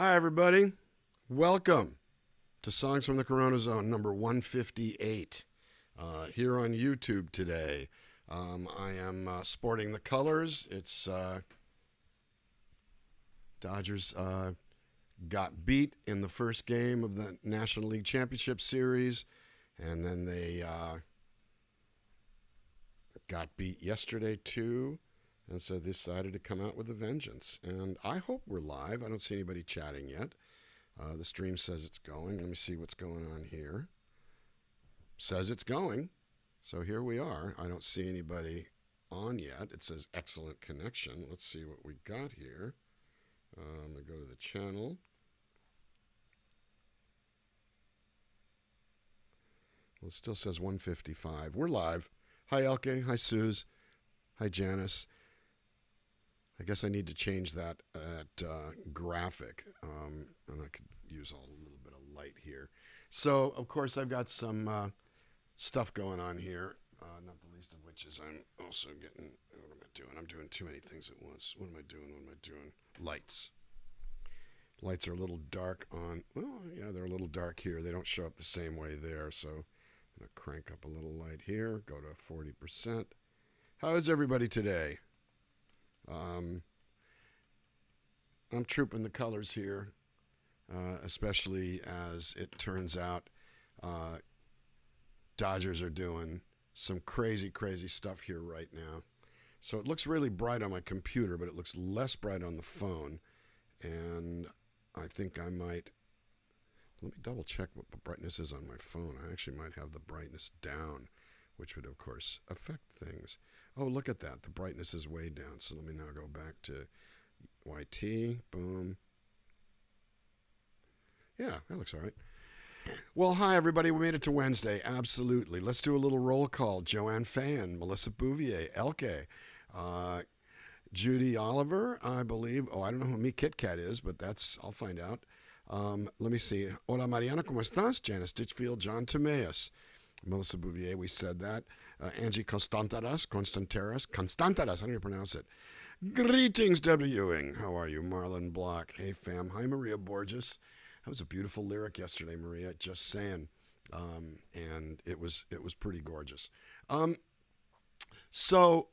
Hi, everybody. Welcome to Songs from the CoronaZone number 158 here on YouTube today. I am sporting the colors. It's Dodgers got beat in the first game of the National League Championship Series, and then they got beat yesterday too. And so they decided to come out with a vengeance. And I hope we're live. I don't see anybody chatting yet. The stream says it's going. Let me see what's going on here. Says it's going. So here we are. I don't see anybody on yet. It says excellent connection. Let's see what we got here. I'm going to go to the channel. Well, it still says 155. We're live. Hi, Elke. Hi, Suze. Hi, Janice. I guess I need to change that graphic, and I could use a little bit of light here. So, of course, I've got some stuff going on here, not the least of which is I'm also getting, what am I doing? I'm doing too many things at once. What am I doing? Lights. Lights are a little dark on, well, yeah, they're a little dark here. They don't show up the same way there, so I'm going to crank up a little light here, go to 40%. How is everybody today? I'm trooping the colors here, especially as it turns out Dodgers are doing some crazy, crazy stuff here right now. So it looks really bright on my computer, but it looks less bright on the phone. And I think I might, let me double check what the brightness is on my phone. I actually might have the brightness down, which would, of course, affect things. Oh, look at that. The brightness is way down. So let me now go back to YT. Boom. Yeah, that looks all right. Well, hi, everybody. We made it to Wednesday. Absolutely. Let's do a little roll call. Joanne Fan, Melissa Bouvier, Elke, Judy Oliver, I believe. Oh, I don't know who me Kit Kat is, but I'll find out. Let me see. Hola, Mariana, ¿cómo estás? Janice Ditchfield, John Timaeus. Melissa Bouvier, we said that. Angie Constantaras, I don't even pronounce it. Greetings, W-ing. How are you? Marlon Block. Hey, fam. Hi, Maria Borges. That was a beautiful lyric yesterday, Maria, just saying. And it was pretty gorgeous. So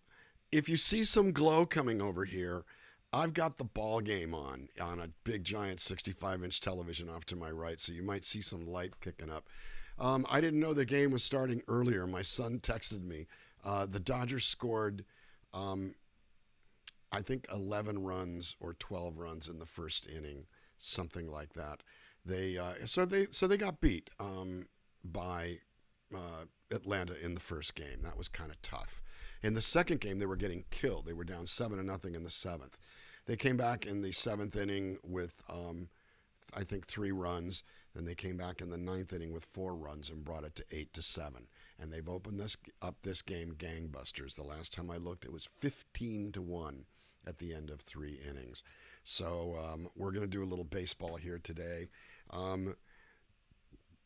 if you see some glow coming over here, I've got the ball game on a big, giant 65-inch television off to my right, so you might see some light kicking up. I didn't know the game was starting earlier. My son texted me. The Dodgers scored, I think, 11 runs or 12 runs in the first inning, something like that. So they got beat by Atlanta in the first game. That was kind of tough. In the second game, they were getting killed. They were down 7-0 in the seventh. They came back in the seventh inning with, I think, 3 runs. Then they came back in the ninth inning with 4 runs and brought it to 8-7. And they've opened this game gangbusters. The last time I looked, it was 15-1 at the end of 3 innings. So we're going to do a little baseball here today.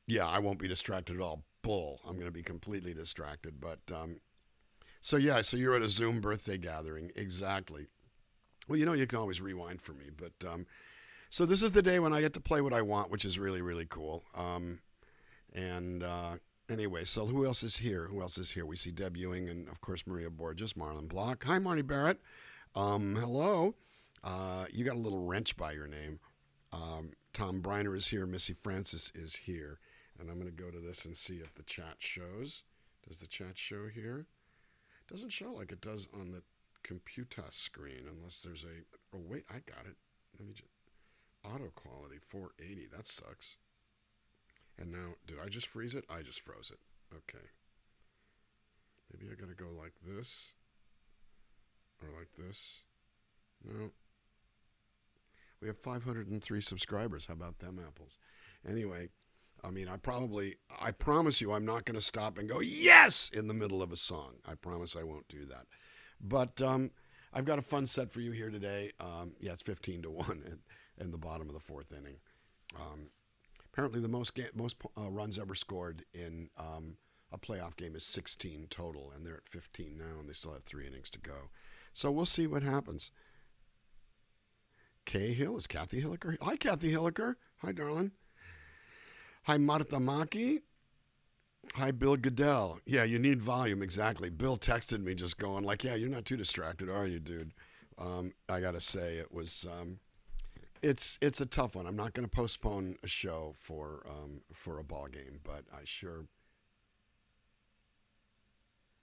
Yeah, I won't be distracted at all. Bull. I'm going to be completely distracted. But so you're at a Zoom birthday gathering. Exactly. Well, you can always rewind for me. But so this is the day when I get to play what I want, which is really, really cool. Anyway, so who else is here? We see Deb Ewing and, of course, Maria Borges, Marlon Block. Hi, Marnie Barrett. Hello. You got a little wrench by your name. Tom Briner is here. Missy Francis is here. And I'm going to go to this and see if the chat shows. Does the chat show here? It doesn't show like it does on the computer screen unless there's oh, wait, I got it. Let me just, auto quality 480. That sucks. And now, did I just freeze it? I just froze it. Okay. Maybe I got to go like this. Or like this. No. We have 503 subscribers. How about them apples? Anyway, I mean, I promise you I'm not going to stop and go, yes, in the middle of a song. I promise I won't do that. But I've got a fun set for you here today. Yeah, it's 15-1 in the bottom of the 4th inning. Apparently the most runs ever scored in a playoff game is 16 total, and they're at 15 now, and they still have 3 innings to go. So we'll see what happens. Cahill. Is Kathy Hilliker? Hi, Kathy Hilliker. Hi, darling. Hi, Marta Maki. Hi, Bill Goodell. Yeah, you need volume, exactly. Bill texted me just going like, yeah, you're not too distracted, are you, dude? I got to say, it was, it's a tough one. I'm not going to postpone a show for a ball game, but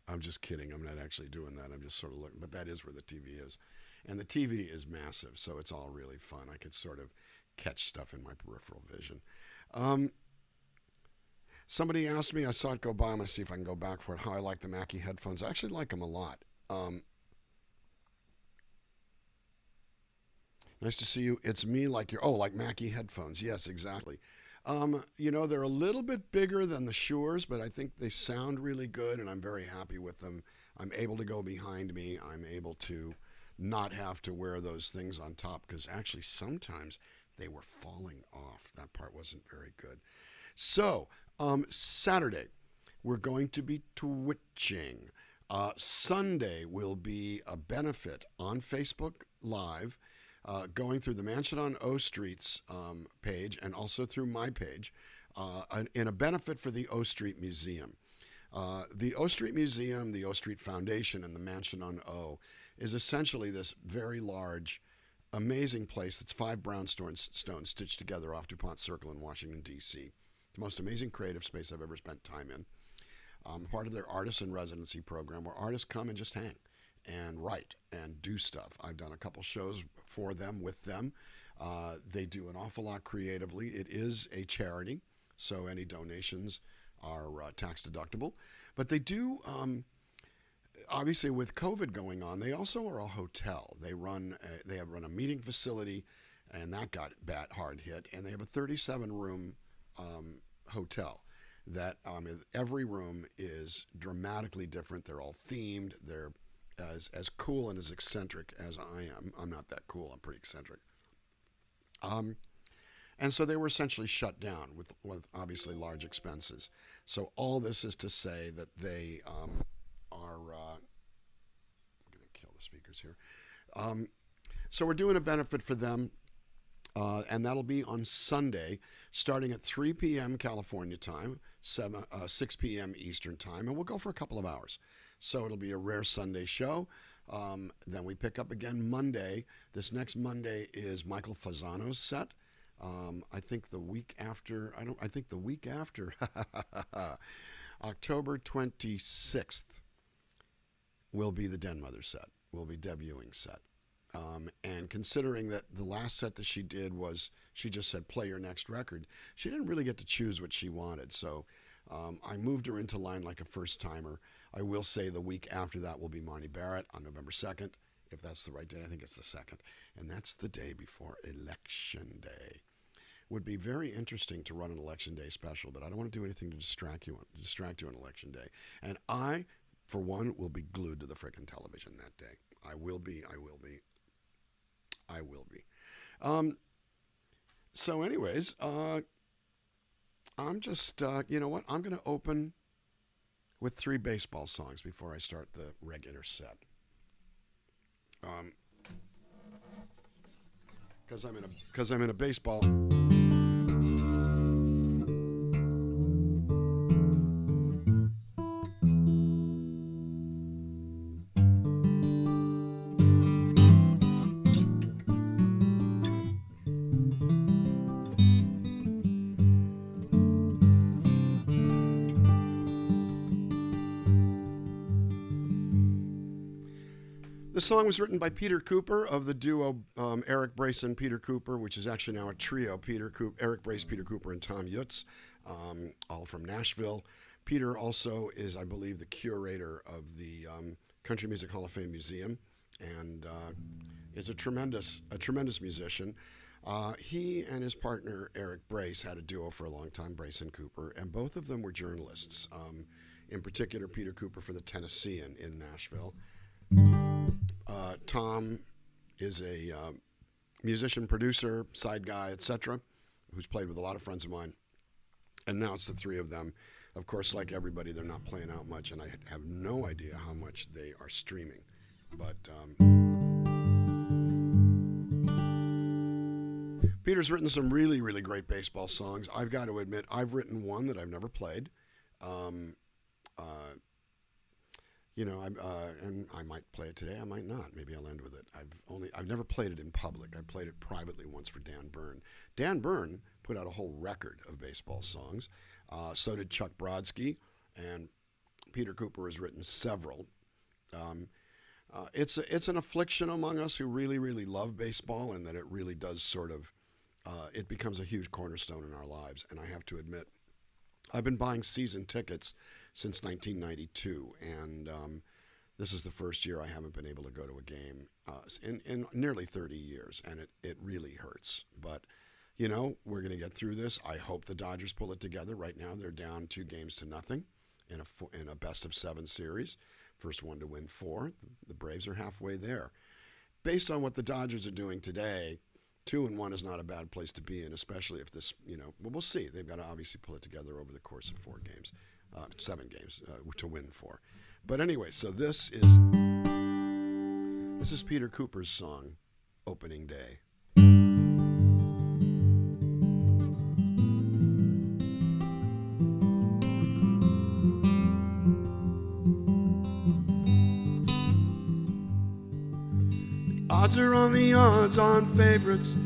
I'm just kidding. I'm not actually doing that. I'm just sort of looking, but that is where the TV is. And the TV is massive, so it's all really fun. I could sort of catch stuff in my peripheral vision. Somebody asked me, I saw it go by, I'm going to see if I can go back for it, how I like the Mackie headphones. I actually like them a lot. Nice to see you. It's me, like like Mackie headphones. Yes, exactly. They're a little bit bigger than the Shure, but I think they sound really good, and I'm very happy with them. I'm able to go behind me. I'm able to not have to wear those things on top, because actually sometimes they were falling off. That part wasn't very good. So, Saturday, we're going to be twitching. Sunday will be a benefit on Facebook Live, going through the Mansion on O Street's page and also through my page, in a benefit for the O Street Museum. The O Street Museum, the O Street Foundation, and the Mansion on O is essentially this very large, amazing place that's 5 brownstones stitched together off DuPont Circle in Washington, D.C. The most amazing creative space I've ever spent time in. Part of their artist in residency program, where artists come and just hang and write and do stuff. I've done a couple shows for them, with them. They do an awful lot creatively. It is a charity, so any donations are tax deductible. But they do, obviously with COVID going on, they also are a hotel. They have run a meeting facility, and that got hard hit. And they have a 37-room hotel that every room is dramatically different. They're all themed. They're as cool and as eccentric as I am. I'm not that cool. I'm pretty eccentric. And so they were essentially shut down with obviously large expenses. So all this is to say that they are. I'm going to kill the speakers here. So we're doing a benefit for them. And that'll be on Sunday, starting at 3 p.m. California time, 6 p.m. Eastern time, and we'll go for a couple of hours. So it'll be a rare Sunday show. Then we pick up again Monday. This next Monday is Michael Fasano's set. I think the week after, October 26th will be the Den Mother set, will be debuting set. And considering that the last set that she did was, she just said, play your next record, she didn't really get to choose what she wanted. So I moved her into line like a first timer. I will say the week after that will be Marnie Barrett on November 2nd, if that's the right date. I think it's the 2nd. And that's the day before Election Day. Would be very interesting to run an Election Day special, but I don't want to do anything to distract you on Election Day. And I, for one, will be glued to the frickin' television that day. I will be. So anyways, I'm just, you know what? I'm going to open with 3 baseball songs before I start the regular set. Because I'm in a baseball. The song was written by Peter Cooper of the duo Eric Brace and Peter Cooper, which is actually now a trio: Eric Brace, Peter Cooper, and Tom Yutz, all from Nashville. Peter also is, I believe, the curator of the Country Music Hall of Fame Museum, and is a tremendous musician. He and his partner Eric Brace had a duo for a long time, Brace and Cooper, and both of them were journalists. In particular, Peter Cooper for the Tennessean in Nashville. Tom is a musician, producer, side guy, etc., who's played with a lot of friends of mine. And now it's the 3 of them. Of course, like everybody, they're not playing out much, and I have no idea how much they are streaming. But Peter's written some really, really great baseball songs. I've got to admit, I've written one that I've never played. Um, and I might play it today. I might not. Maybe I'll end with it. I've never played it in public. I played it privately once for Dan Byrne. Dan Byrne put out a whole record of baseball songs. So did Chuck Brodsky, and Peter Cooper has written several. It's an affliction among us who really, really love baseball, and that it really does sort of, it becomes a huge cornerstone in our lives. And I have to admit, I've been buying season tickets since 1992, and this is the first year I haven't been able to go to a game in nearly 30 years, and it really hurts. But, we're going to get through this. I hope the Dodgers pull it together. Right now they're down 2-0 in a best-of-7 series. First one to win 4. The Braves are halfway there. Based on what the Dodgers are doing today, 2-1 is not a bad place to be in, especially if this, we'll see. They've got to obviously pull it together over the course of 7 games to win 4. But anyway, so this is Peter Cooper's song, Opening Day. Odds are on the odds-on favorites.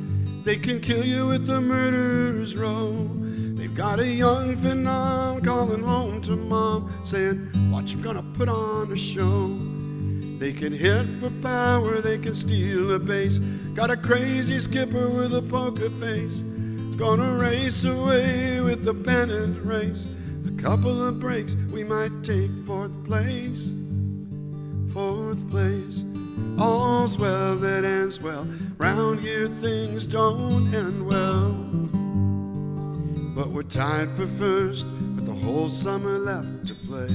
They can kill you with the murderer's row. They've got a young phenom calling home to mom, saying, watch, I'm gonna put on a show. They can hit for power, they can steal a base. Got a crazy skipper with a poker face, gonna race away with the pennant race. A couple of breaks, we might take 4th place. 4th place. All's well that ends well. Round here things don't end well. But we're tied for first with the whole summer left to play.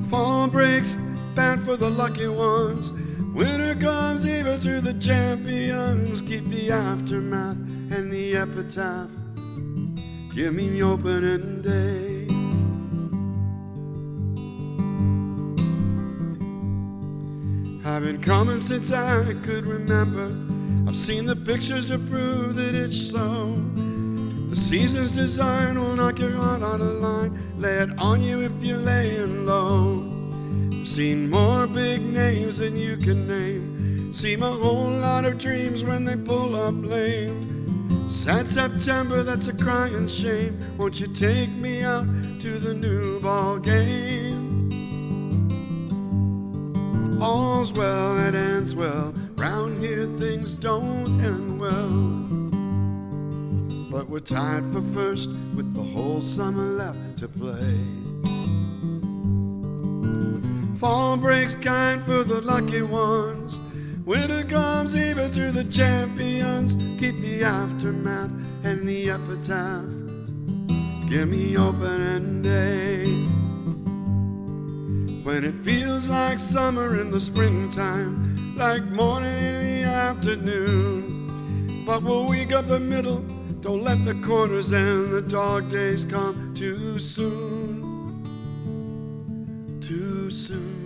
Fall breaks, bad for the lucky ones. Winter comes even to the champions. Keep the aftermath and the epitaph. Give me the opening day. I've been coming since I could remember. I've seen the pictures to prove that it's so. The season's design will knock your heart out of line. Lay it on you if you're laying low. I've seen more big names than you can name. Seen a whole lot of dreams when they pull up lame. Sad September, that's a crying shame. Won't you take me out to the new ball game? All's well that ends well. Round here things don't end well. But we're tied for first with the whole summer left to play. Fall breaks kind for the lucky ones. Winter comes even to the champions. Keep the aftermath and the epitaph. Give me opening day. When it feels like summer in the springtime, like morning in the afternoon. But we'll weak up the middle, don't let the corners and the dog days come too soon. Too soon.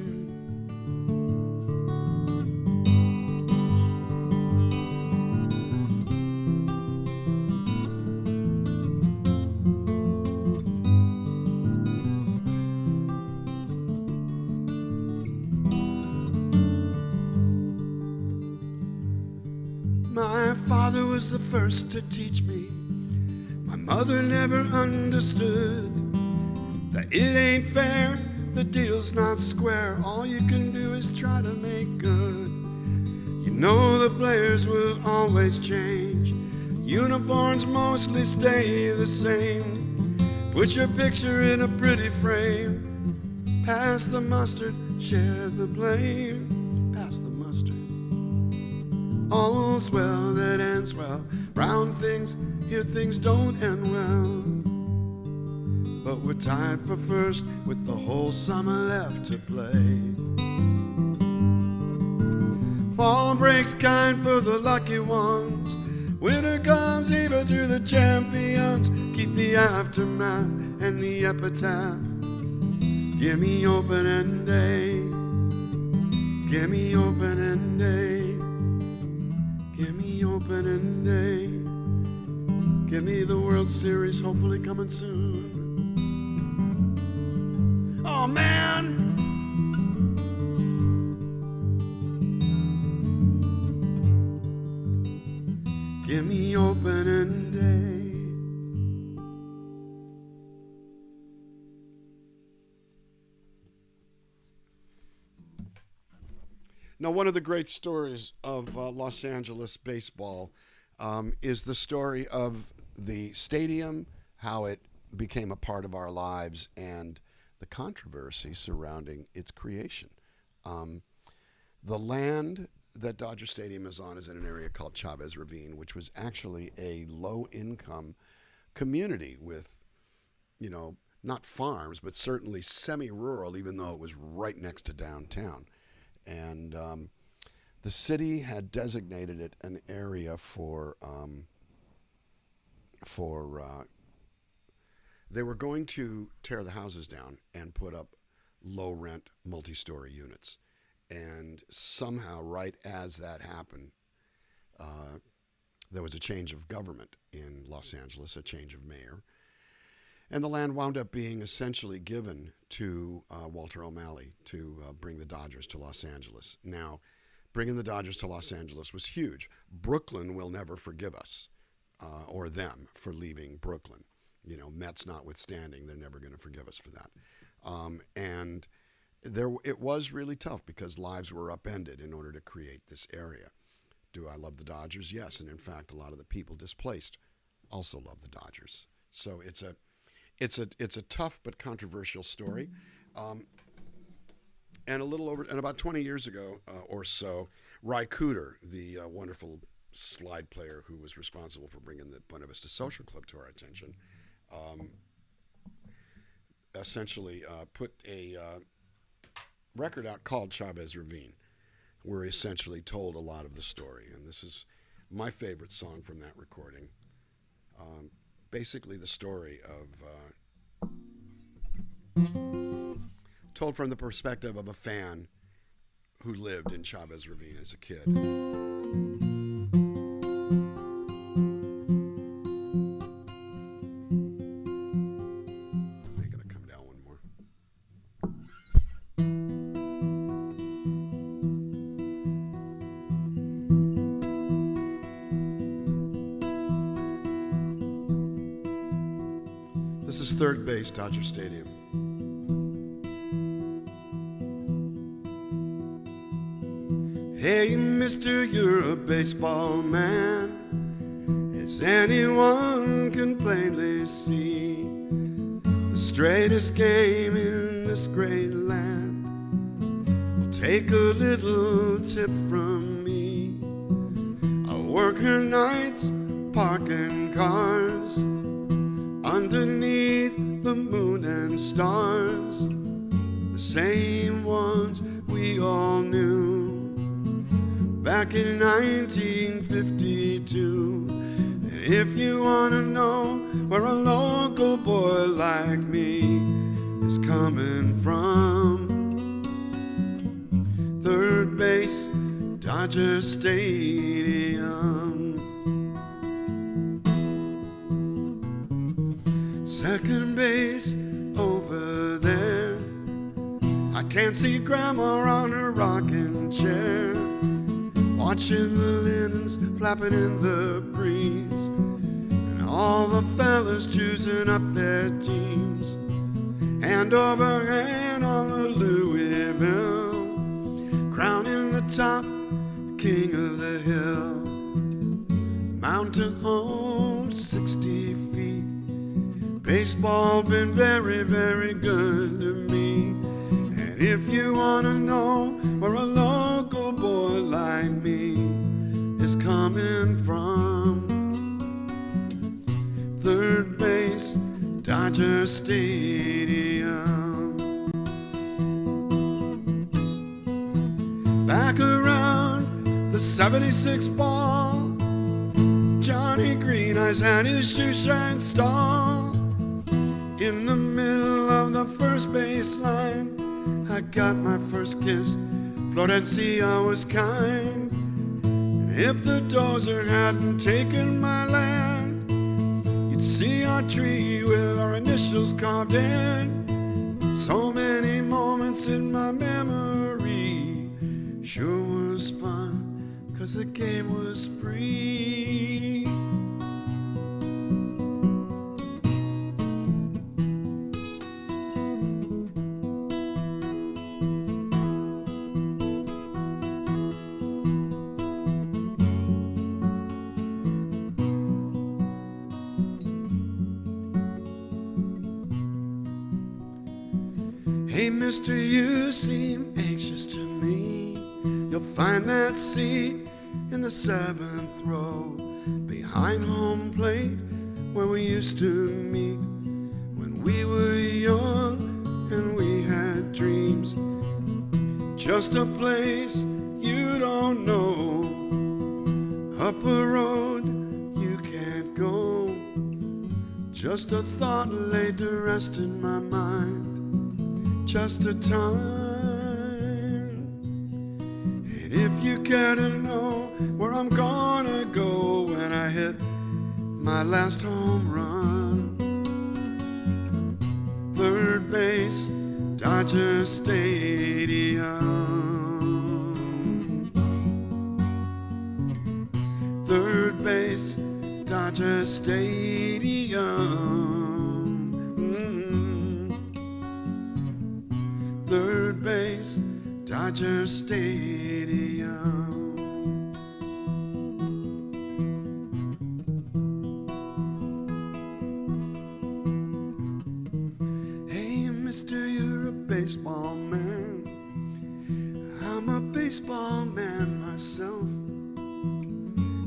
My father was the first to teach me. My mother never understood that it ain't fair, the deal's not square. All you can do is try to make good. You know the players will always change. Uniforms mostly stay the same. Put your picture in a pretty frame. Pass the mustard, share the blame. Pass the mustard. All's well that ends well. Round things, here things don't end well. But we're tied for first with the whole summer left to play. Fall breaks kind for the lucky ones. Winter comes even to the champions. Keep the aftermath and the epitaph. Give me opening day. Give me opening day. Give me opening day. Give me the World Series, hopefully coming soon. Oh man! Give me opening day. Now, one of the great stories of Los Angeles baseball is the story of the stadium, how it became a part of our lives, and the controversy surrounding its creation. The land that Dodger Stadium is on is in an area called Chavez Ravine, which was actually a low-income community with, you know, not farms, but certainly semi-rural, even though it was right next to downtown. And the city had designated it an area for they were going to tear the houses down and put up low-rent multi-story units. And somehow, right as that happened, there was a change of government in Los Angeles, a change of mayor. And the land wound up being essentially given to Walter O'Malley to bring the Dodgers to Los Angeles. Now, bringing the Dodgers to Los Angeles was huge. Brooklyn will never forgive us or them for leaving Brooklyn. You know, Mets notwithstanding, they're never going to forgive us for that. And it was really tough because lives were upended in order to create this area. Do I love the Dodgers? Yes, and in fact, a lot of the people displaced also love the Dodgers. So it's a tough but controversial story. And about 20 years ago or so, Ry Cooder, the wonderful slide player who was responsible for bringing the Buena Vista Social Club to our attention, essentially put a record out called Chavez Ravine, where he essentially told a lot of the story. And this is my favorite song from that recording. Basically the story of told from the perspective of a fan who lived in Chavez Ravine as a kid. They're gonna come down one more. This is third base, Dodger Stadium. Hey, mister, you're a baseball man, as anyone can plainly see. The straightest game in this great land will take a little tip from me. I work her nights parking cars underneath the moon and stars, the same ones we all knew back in 1952. And if you want to know where a local boy like me is coming from, third base, Dodger Stadium. Second base, over there, I can't see Grandma on her rocking chair, watching the linens flapping in the breeze, and all the fellas choosing up their teams. Hand over hand on the Louisville, crowning the top king of the hill. Mountain hold 60 feet. Baseball been very, very good to me. And if you want to know where a local boy like me is coming from, third base, Dodger Stadium. Back around the 76 ball, Johnny Green Eyes had his shoe shine stall. In the middle of the first baseline, I got my first kiss. Florencia was kind, and if the dozer hadn't taken my land, you'd see our tree with our initials carved in. So many moments in my memory. Sure was fun, 'cause the game was free. Hey, mister, you seem anxious to me. You'll find that seat in the 7th row, behind home plate, where we used to meet when we were young and we had dreams. Just a place you don't know, up a road you can't go. Just a thought laid to rest in my mind. Just a time. And if you care to know where I'm gonna go when I hit my last home run, third base, Dodger Stadium. Third base, Dodger Stadium. Third base, Dodger Stadium. Hey, mister, you're a baseball man. I'm a baseball man myself.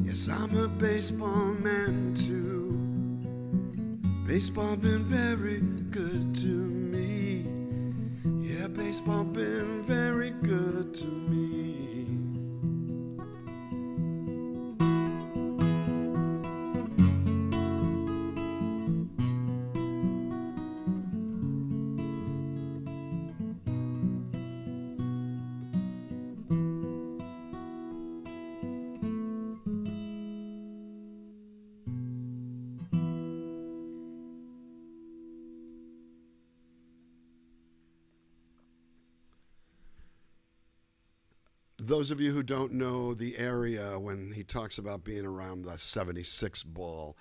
Yes, I'm a baseball man too. Baseball been very good to me. Yeah, baseball been very good to me. Those of you who don't know the area, when he talks about being around the 76 ball,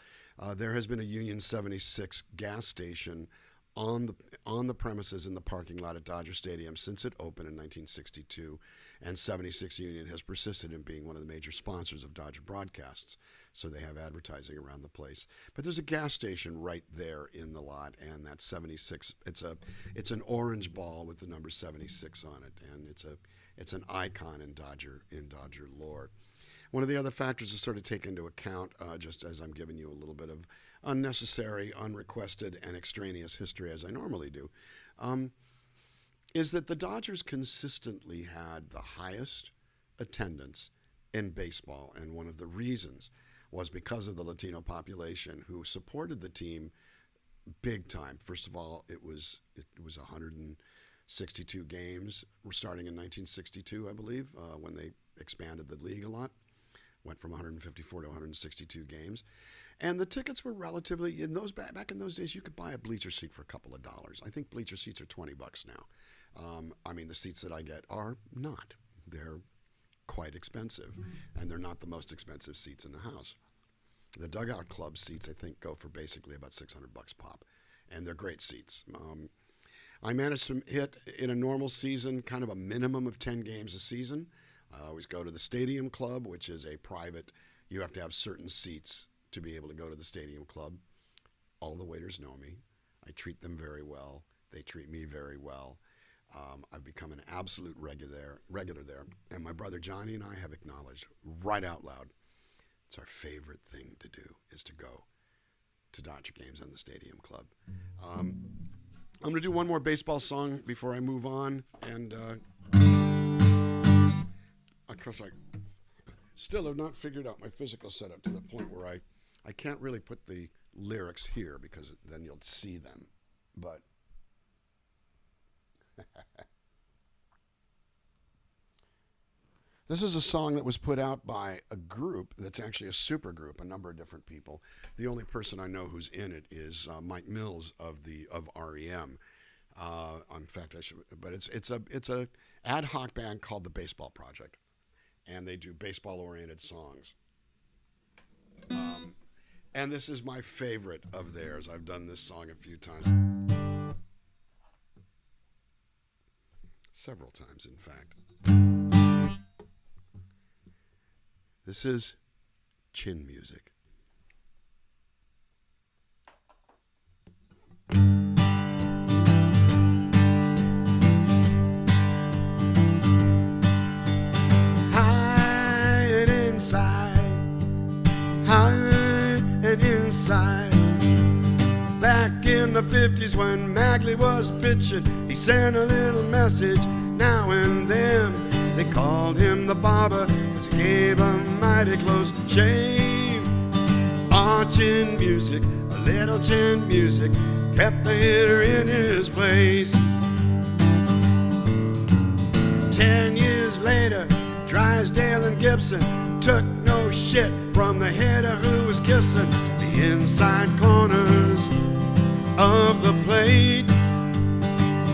there has been a Union 76 gas station on the premises in the parking lot at Dodger Stadium since it opened in 1962, and 76 Union has persisted in being one of the major sponsors of Dodger broadcasts, so they have advertising around the place. But there's a gas station right there in the lot, and that's 76. It's an orange ball with the number 76 on it, and it's an icon in Dodger lore. One of the other factors to sort of take into account, just as I'm giving you a little bit of unnecessary, unrequested, and extraneous history, as I normally do, is that the Dodgers consistently had the highest attendance in baseball, and one of the reasons was because of the Latino population who supported the team big time. First of all, it was 162 games. We're starting in 1962, I believe, when they expanded the league a lot. Went from 154 to 162 games. And the tickets were relatively, back in those days, you could buy a bleacher seat for a couple of dollars. I think bleacher seats are $20 now. I mean, the seats that I get are not. They're quite expensive, and they're not the most expensive seats in the house. The dugout club seats, I think, go for basically about $600 pop, and they're great seats. I managed to hit, in a normal season, kind of a minimum of 10 games a season. I always go to the Stadium Club, which is a private, you have to have certain seats to be able to go to the Stadium Club. All the waiters know me. I treat them very well. They treat me very well. I've become an absolute regular there. And my brother Johnny and I have acknowledged right out loud, it's our favorite thing to do is to go to Dodger games on the Stadium Club. I'm going to do one more baseball song before I move on. And of course, I still have not figured out my physical setup to the point where I can't really put the lyrics here because then you'll see them. But This is a song that was put out by a group that's actually a super group, a number of different people. The only person I know who's in it is Mike Mills of REM. In fact, but it's a ad hoc band called the Baseball Project, and they do baseball oriented songs. And this is my favorite of theirs. I've done this song a few times, several times, in fact. This is Chin Music. Inside. Back in the 50s when Magley was pitching, he sent a little message now and then. They called him the barber because he gave a mighty close shave. Oh, Chin Music, a little Chin Music, kept the hitter in his place. 10 years later, Drysdale and Gibson took no shit from the hitter who was kissing the inside corners of the plate.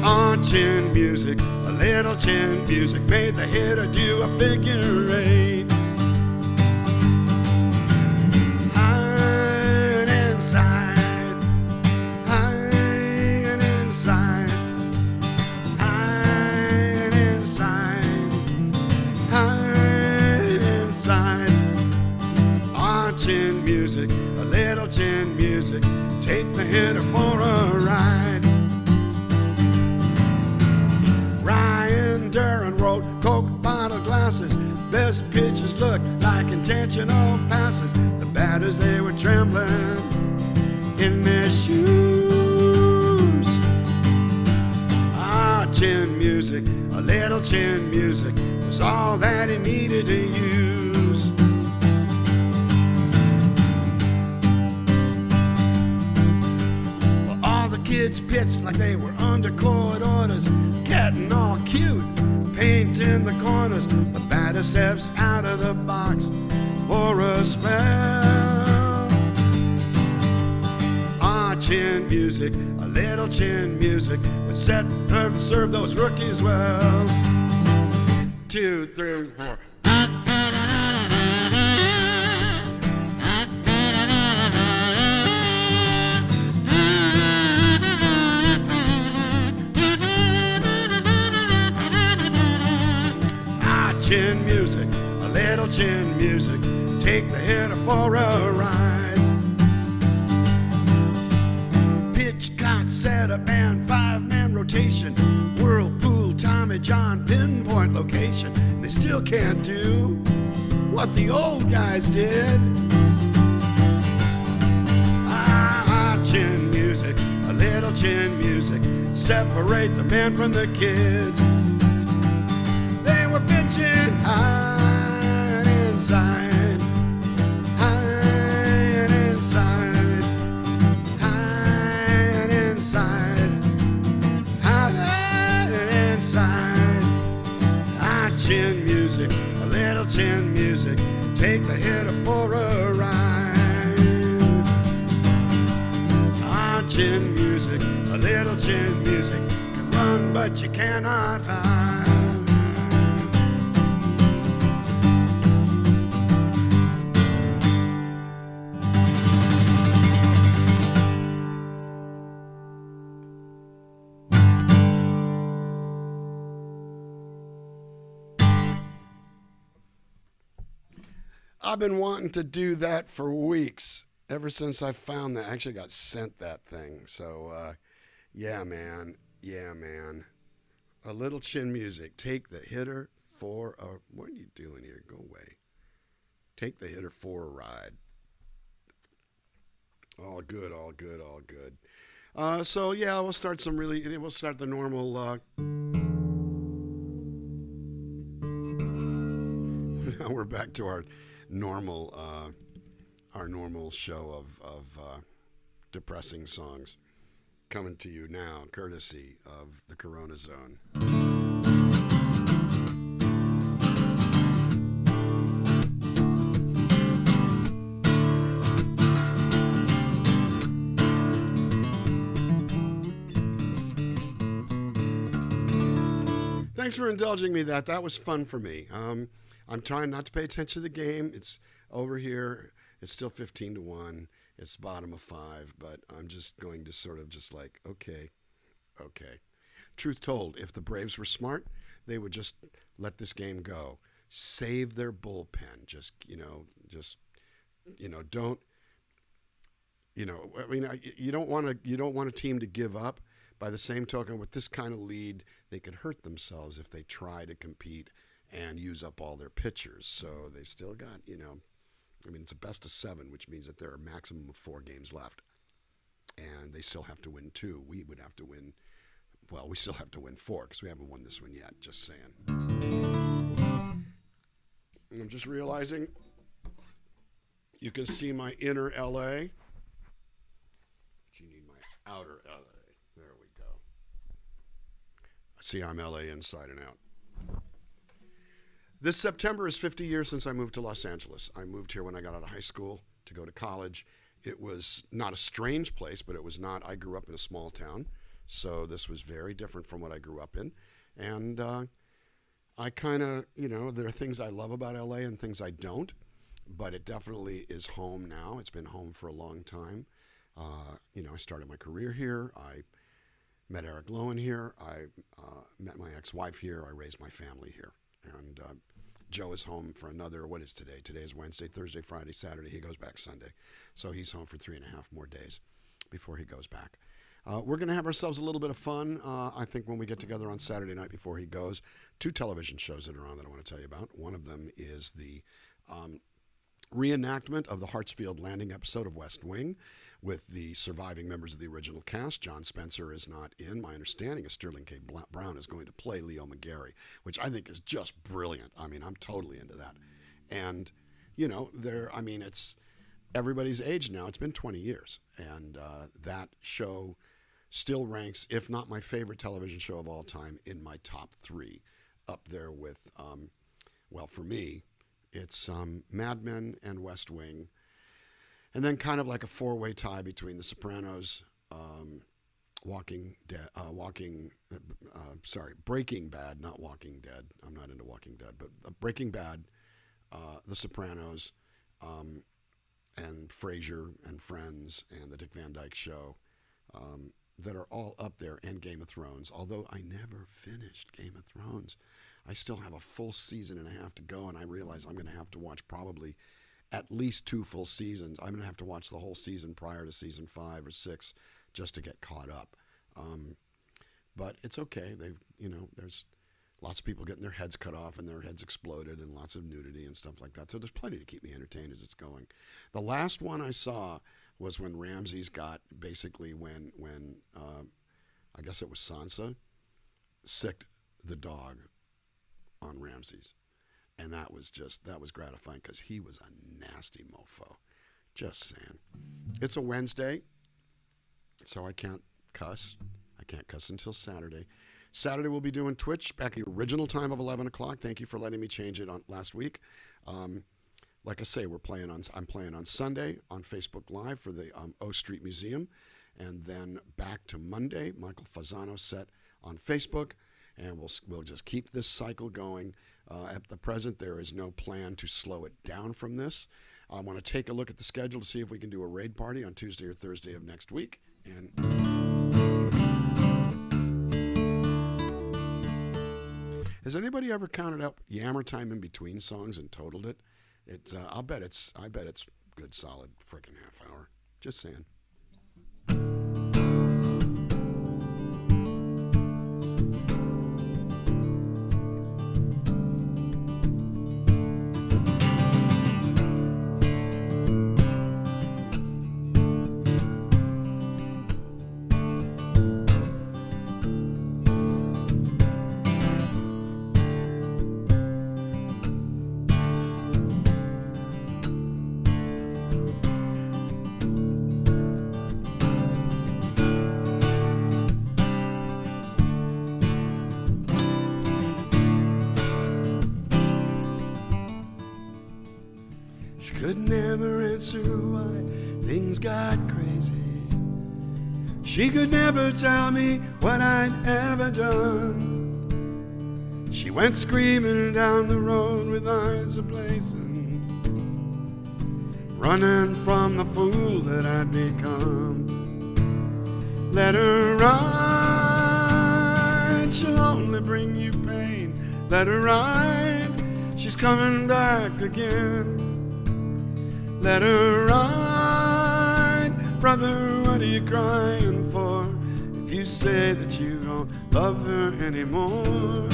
On Chin Music, a little Chin Music made the hitter do a figure eight. High and inside, high and inside, high and inside, high and inside. On Chin Music, a little Chin Music, take the hitter for a ride. Ryan Duran wrote Coke bottle glasses. Best pitches looked like intentional passes. The batters, they were trembling in their shoes. Ah, Chin Music, a little Chin Music was all that he needed to use. Well, all the kids pitched like they were under court orders, getting all cute, painting the corners. The batter steps out of the box for a spell. Ah, Chin Music, a little Chin Music was set to serve those rookies well. 2, 3, 4. Chin Music, a little Chin Music, take the hitter for a ride. Pitch, count, setup, and 5-man rotation. Whirlpool, Tommy John, pinpoint location. They still can't do what the old guys did. Ah, Chin Music, a little Chin Music, separate the men from the kids. Pitching high and inside, high and inside, high and inside, high and inside. Ah, Chin Music, a little Chin Music, take the hitter for a ride. Ah, Chin Music, a little Chin Music, can run but you cannot hide. I've been wanting to do that for weeks, ever since I found that. I actually got sent that thing. So, yeah, man. Yeah, man. A little Chin Music. Take the hitter for a... What are you doing here? Go away. Take the hitter for a ride. All good, all good, all good. So, yeah, we'll start we'll start the normal... Now we're back to our normal show of depressing songs, coming to you now courtesy of the CoronaZone. thanks for indulging me. That was fun for me. I'm trying not to pay attention to the game. It's over here. It's still 15-1. It's bottom of 5, but I'm just going to sort of just like, okay. Truth told, if the Braves were smart, they would just let this game go. Save their bullpen. Don't. You don't want a team to give up. By the same token, with this kind of lead, they could hurt themselves if they try to compete and use up all their pitchers. So they've still got, it's a best of 7, which means that there are a maximum of 4 games left. And they still have to win 2. We would have to win, we still have to win 4 because we haven't won this one yet, just saying. I'm just realizing you can see my inner LA. But you need my outer LA. There we go. See, I'm LA inside and out. This September is 50 years since I moved to Los Angeles. I moved here when I got out of high school to go to college. It was not a strange place, but it was not. I grew up in a small town, so this was very different from what I grew up in. And I kind of, there are things I love about LA and things I don't, but it definitely is home now. It's been home for a long time. I started my career here. I met Eric Lowen here. I met my ex-wife here. I raised my family here. And Joe is home for another, what is today? Today is Wednesday, Thursday, Friday, Saturday. He goes back Sunday. So he's home for 3.5 more days before he goes back. We're going to have ourselves a little bit of fun, I think, when we get together on Saturday night before he goes. 2 television shows that are on that I want to tell you about. One of them is the reenactment of the Hartsfield Landing episode of West Wing with the surviving members of the original cast. John Spencer is not in. My understanding is Sterling K. Brown is going to play Leo McGarry, which I think is just brilliant. I'm totally into that. And, it's everybody's age now. It's been 20 years. And that show still ranks, if not my favorite television show of all time, in my top 3. Up there with, for me, it's Mad Men and West Wing. And then kind of like a 4-way tie between The Sopranos, Breaking Bad, not Walking Dead. I'm not into Walking Dead, but Breaking Bad, The Sopranos, and Frasier and Friends and The Dick Van Dyke Show, that are all up there, and Game of Thrones. Although I never finished Game of Thrones. I still have a full season and a half to go, and I realize I'm going to have to watch probably at least 2 full seasons. I'm going to have to watch the whole season prior to season 5 or 6 just to get caught up. But it's okay. There's lots of people getting their heads cut off and their heads exploded and lots of nudity and stuff like that. So there's plenty to keep me entertained as it's going. The last one I saw was when Ramses got basically when I guess it was Sansa sicked the dog on Ramses. And that was gratifying because he was a nasty mofo. Just saying. It's a Wednesday, so I can't cuss. I can't cuss until Saturday. Saturday we'll be doing Twitch back at the original time of 11 o'clock. Thank you for letting me change it on last week. Like I say, I'm playing on Sunday on Facebook Live for the O Street Museum. And then back to Monday, Michael Fasano's set on Facebook. And we'll just keep this cycle going. At the present, there is no plan to slow it down from this. I want to take a look at the schedule to see if we can do a raid party on Tuesday or Thursday of next week. And has anybody ever counted up Yammer time in between songs and totaled it? I bet it's good, solid freaking half hour. Just saying. Could never answer why things got crazy. She could never tell me what I'd ever done. She went screaming down the road with eyes ablazing, running from the fool that I'd become. Let her ride, she'll only bring you pain. Let her ride, she's coming back again. Let her ride, brother, what are you crying for? If you say that you don't love her anymore,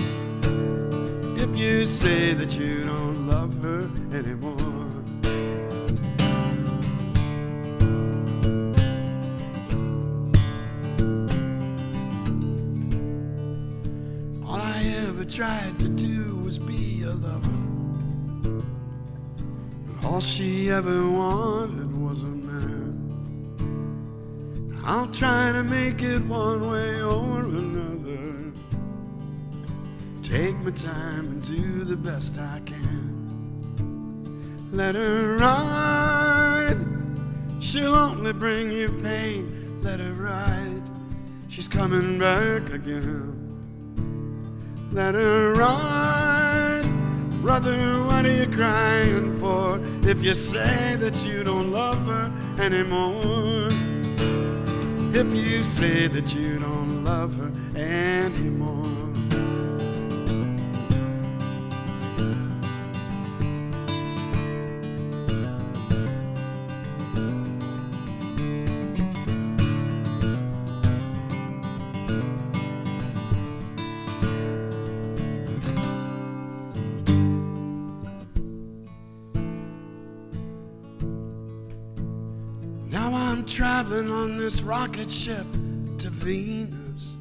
if you say that you don't love her anymore. All I ever tried to do was be a lover, but all she ever wanted was a man. I'll try to make it one way or another, take my time and do the best I can. Let her ride, she'll only bring you pain. Let her ride, she's coming back again. Let her ride, brother, what are you crying for? If you say that you don't love her anymore, if you say that you don't love her anymore. Now I'm traveling on this rocket ship to Venus,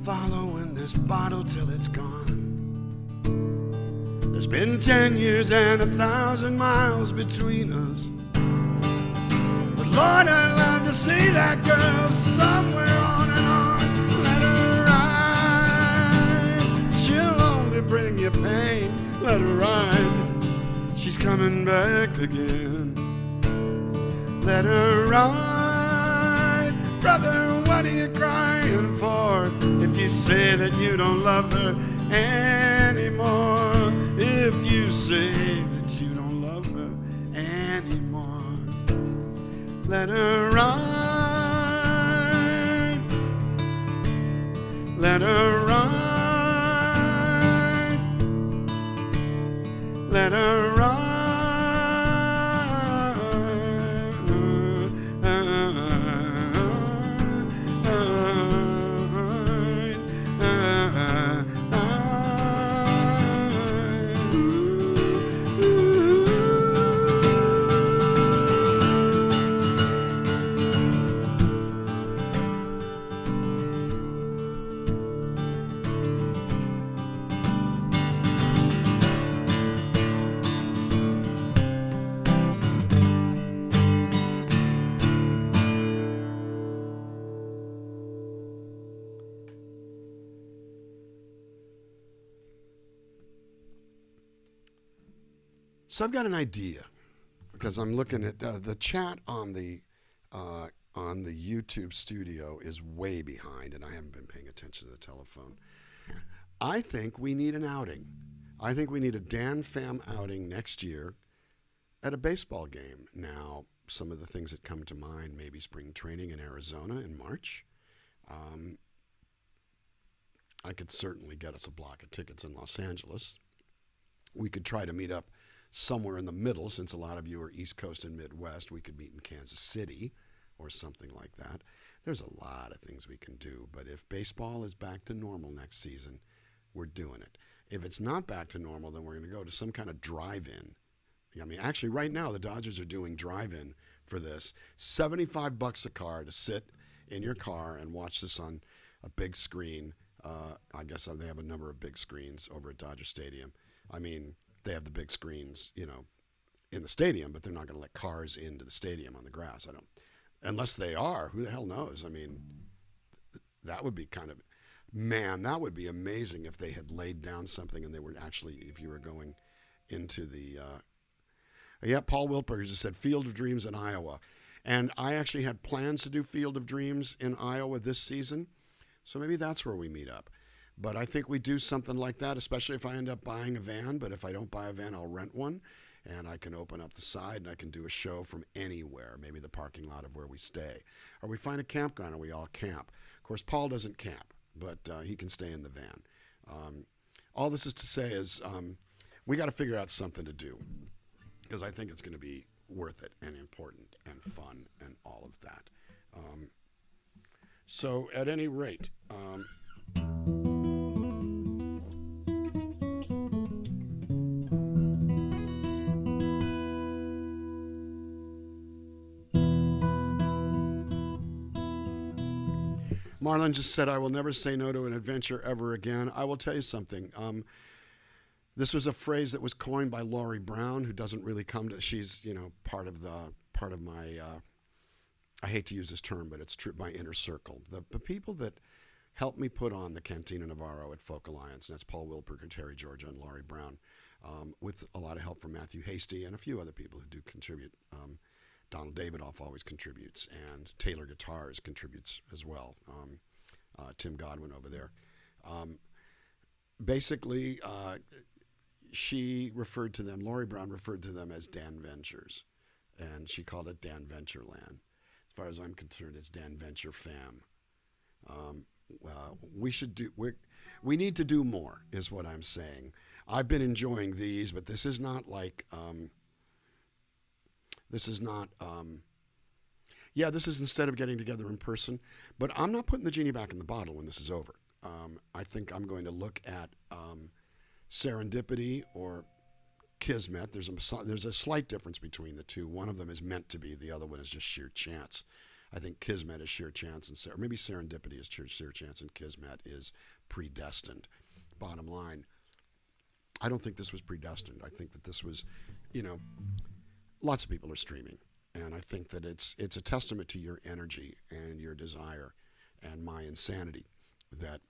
following this bottle till it's gone. There's been 10 years and 1,000 miles between us, but Lord, I'd love to see that girl somewhere on and on. Let her ride, she'll only bring you pain. Let her ride, she's coming back again. Let her ride, brother, what are you crying for? If you say that you don't love her anymore, if you say that you don't love her anymore, let her ride, let her ride, let her ride. So I've got an idea, because I'm looking at the chat on the YouTube studio is way behind, and I haven't been paying attention to the telephone. I think we need an outing. I think we need a Dan Fam outing next year at a baseball game. Now, some of the things that come to mind, maybe spring training in Arizona in March. I could certainly get us a block of tickets in Los Angeles. We could try to meet up somewhere in the middle, since a lot of you are East Coast and Midwest. We could meet in Kansas City or something like that. There's a lot of things we can do, but if baseball is back to normal next season, we're doing it. If it's not back to normal, then we're going to go to some kind of drive-in. I mean, actually, right now, the Dodgers are doing drive-in for this. $75 a car to sit in your car and watch this on a big screen. I guess they have a number of big screens over at Dodger Stadium. I mean, they have the big screens, in the stadium, but they're not going to let cars into the stadium on the grass. Unless they are, who the hell knows? I mean, that would be that would be amazing if they had laid down something and they were actually, if you were going into the, Paul Wilper just said Field of Dreams in Iowa. And I actually had plans to do Field of Dreams in Iowa this season. So maybe that's where we meet up. But I think we do something like that, especially if I end up buying a van. But if I don't buy a van, I'll rent one, and I can open up the side and I can do a show from anywhere, maybe the parking lot of where we stay. Or we find a campground and we all camp. Of course, Paul doesn't camp, but he can stay in the van. All this is to say is we got to figure out something to do, because I think it's going to be worth it and important and fun and all of that. So at any rate, Marlon just said, I will never say no to an adventure ever again. I will tell you something. This was a phrase that was coined by Laurie Brown, who doesn't really come to, she's, part of my, I hate to use this term, but it's true, my inner circle. The people that helped me put on the Cantina Navarro at Folk Alliance, and that's Paul Wilperker, Terry Georgia, and Laurie Brown, with a lot of help from Matthew Hasty and a few other people who do contribute. Donald Davidoff always contributes, and Taylor Guitars contributes as well. Tim Godwin over there. Basically, she referred to them, Laurie Brown referred to them as Dan Ventures, and she called it Dan Ventureland. As far as I'm concerned, it's Dan Venture Fam. We need to do more, is what I'm saying. I've been enjoying these, but this is not like, this is instead of getting together in person, but I'm not putting the genie back in the bottle when this is over. I think I'm going to look at serendipity or kismet. There's a slight difference between the two. One of them is meant to be, the other one is just sheer chance. I think kismet is sheer chance, and maybe serendipity is sheer chance, and kismet is predestined. Bottom line, I don't think this was predestined. I think that this was, lots of people are streaming, and I think that it's a testament to your energy and your desire and my insanity that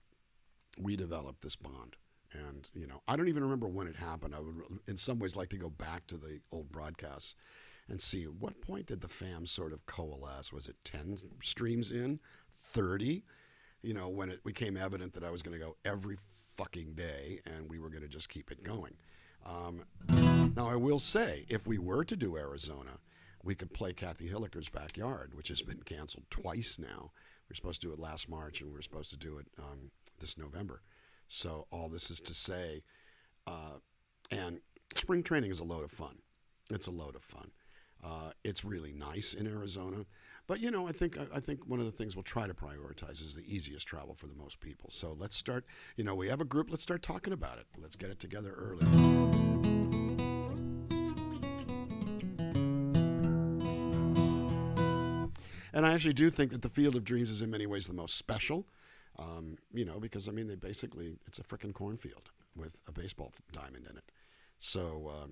we developed this bond. And, I don't even remember when it happened. I would, in some ways, like to go back to the old broadcasts and see at what point did the fam sort of coalesce. Was it 10 streams in? 30? When it became evident that I was going to go every fucking day and we were going to just keep it going. Now, I will say, if we were to do Arizona, we could play Kathy Hilliker's backyard, which has been canceled twice now. We were supposed to do it last March, and we were supposed to do it this November. So all this is to say, and spring training is a load of fun. It's a load of fun. It's really nice in Arizona. But, I think one of the things we'll try to prioritize is the easiest travel for the most people. So let's start, we have a group. Let's start talking about it. Let's get it together early. And I actually do think that the Field of Dreams is in many ways the most special, because, it's a frickin' cornfield with a baseball diamond in it. So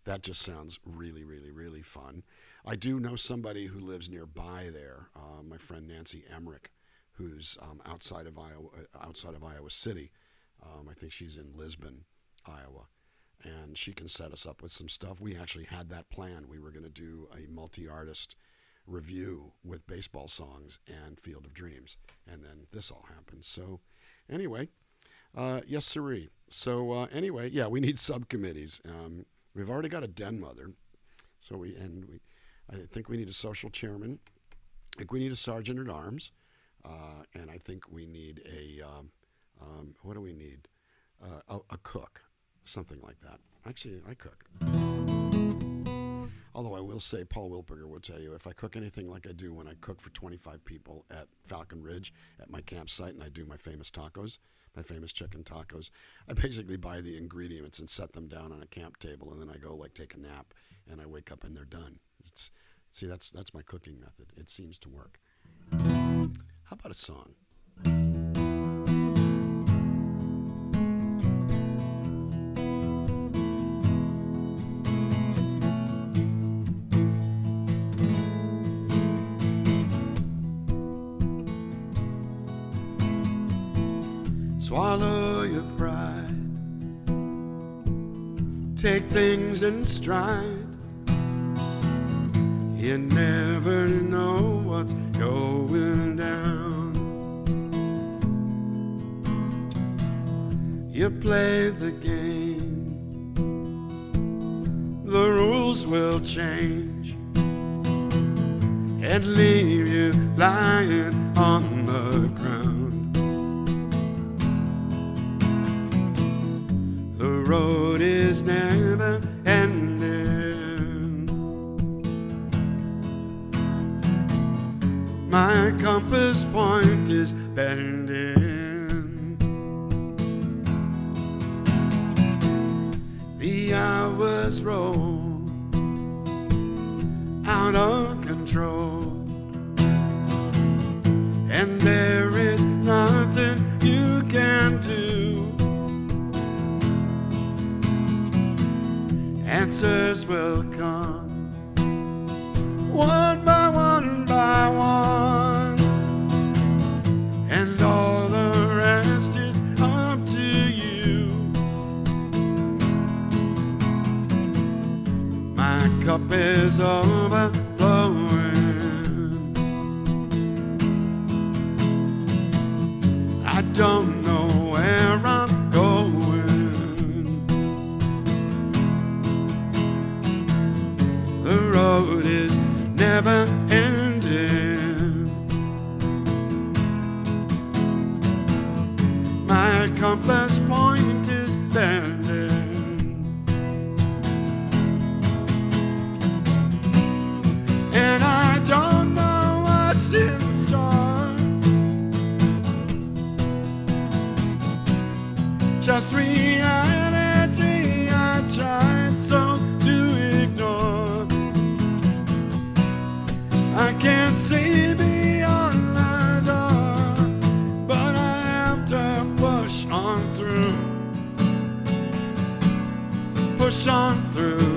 that just sounds really, really, really fun. I do know somebody who lives nearby there, my friend Nancy Emmerich, who's outside of Iowa City. I think she's in Lisbon, Iowa. And she can set us up with some stuff. We actually had that planned. We were going to do a multi-artist review with baseball songs and Field of Dreams, and then this all happened. So anyway, yes sirree. So anyway, yeah, we need subcommittees. We've already got a den mother, so I think we need a social chairman. I think we need a sergeant at arms, and I think we need what do we need? A cook, something like that. Actually, I cook. Although I will say, Paul Wilperker will tell you, if I cook anything like I do when I cook for 25 people at Falcon Ridge at my campsite, and I do my famous tacos, my famous chicken tacos, I basically buy the ingredients and set them down on a camp table, and then I go take a nap, and I wake up and they're done. That's my cooking method. It seems to work. How about a song? Swallow your pride, take things in stride. You never know what's going down. You play the game, the rules will change and leave you lying on the ground. The road is never ending. My compass point is bending. The hours roll out of control, and there is nothing you can do. Answers will come one by one by one, and all the rest is up to you. My cup is overflowing. I don't know where I'm going. The road is never ending. My compass point is bending. And I don't know what's in store. Just reality I tried so to ignore. I can't see beyond my door, but I have to push on through. Push on through.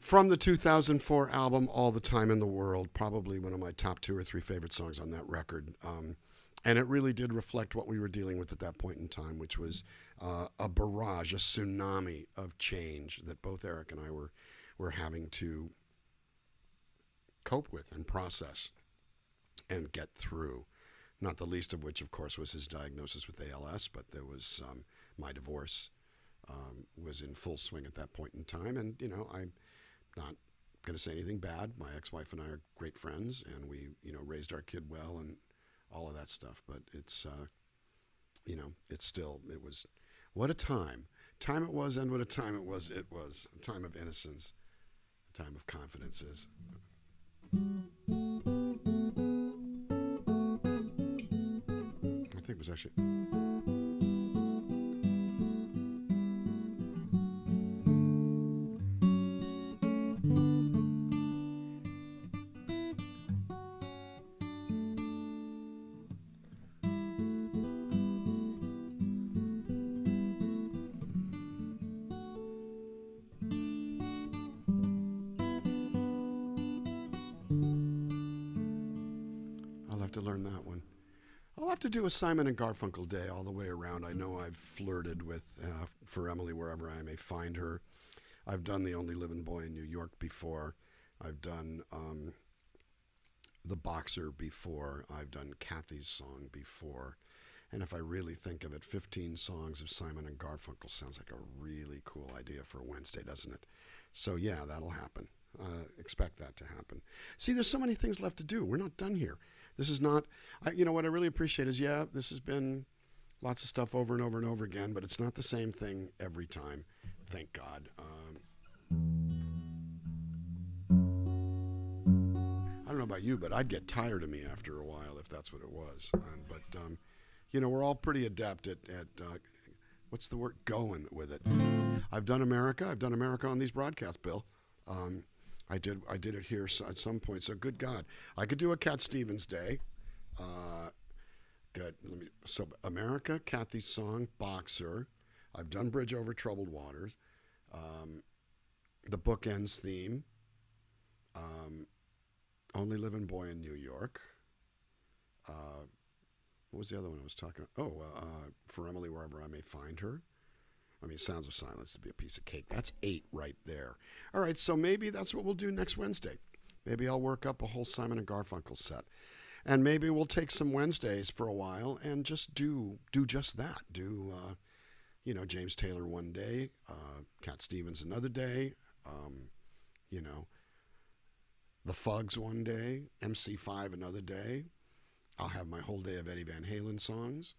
From the 2004 album, All the Time in the World, probably one of my top 2 or 3 favorite songs on that record. And it really did reflect what we were dealing with at that point in time, which was a barrage, a tsunami of change that both Eric and I were having to cope with and process and get through. Not the least of which, of course, was his diagnosis with ALS, but there was my divorce was in full swing at that point in time. And, you know, I'm not going to say anything bad. My ex-wife and I are great friends, and we, you know, raised our kid well and all of that stuff. But it's, you know, it's still, it was, what a time. Time it was, and what a time it was. It was a time of innocence a time of confidence is. I think it was actually. I'll have to learn that one. I'll have to do a Simon and Garfunkel day all the way around. I know I've flirted with For Emily Wherever I May Find Her. I've done The Only Living Boy in New York before. I've done The Boxer before. I've done Kathy's Song before. And if I really think of it, 15 songs of Simon and Garfunkel sounds like a really cool idea for a Wednesday, doesn't it? So yeah, that'll happen. Expect that to happen. See, there's so many things left to do. We're not done here. This is not, you know, what I really appreciate is, yeah, this has been lots of stuff over and over and over again, but it's not the same thing every time. Thank God. I don't know about you, but I'd get tired of me after a while if that's what it was. But you know, we're all pretty adept at what's the word? Going with it. I've done America. I've done America on these broadcasts, Bill. I did it here at some point. So good God, I could do a Cat Stevens Day. Good. So America, Kathy's Song, Boxer. I've done Bridge Over Troubled Waters. The Bookends theme. Only Living Boy in New York. What was the other one I was talking about? Oh, For Emily Wherever I May Find Her. I mean, Sounds of Silence would be a piece of cake. That's 8 right there. All right, so maybe that's what we'll do next Wednesday. Maybe I'll work up a whole Simon and Garfunkel set. And maybe we'll take some Wednesdays for a while and just do just that. Do, you know, James Taylor one day, Cat Stevens another day, you know, the Fugs one day, MC5 another day. I'll have my whole day of Eddie Van Halen songs.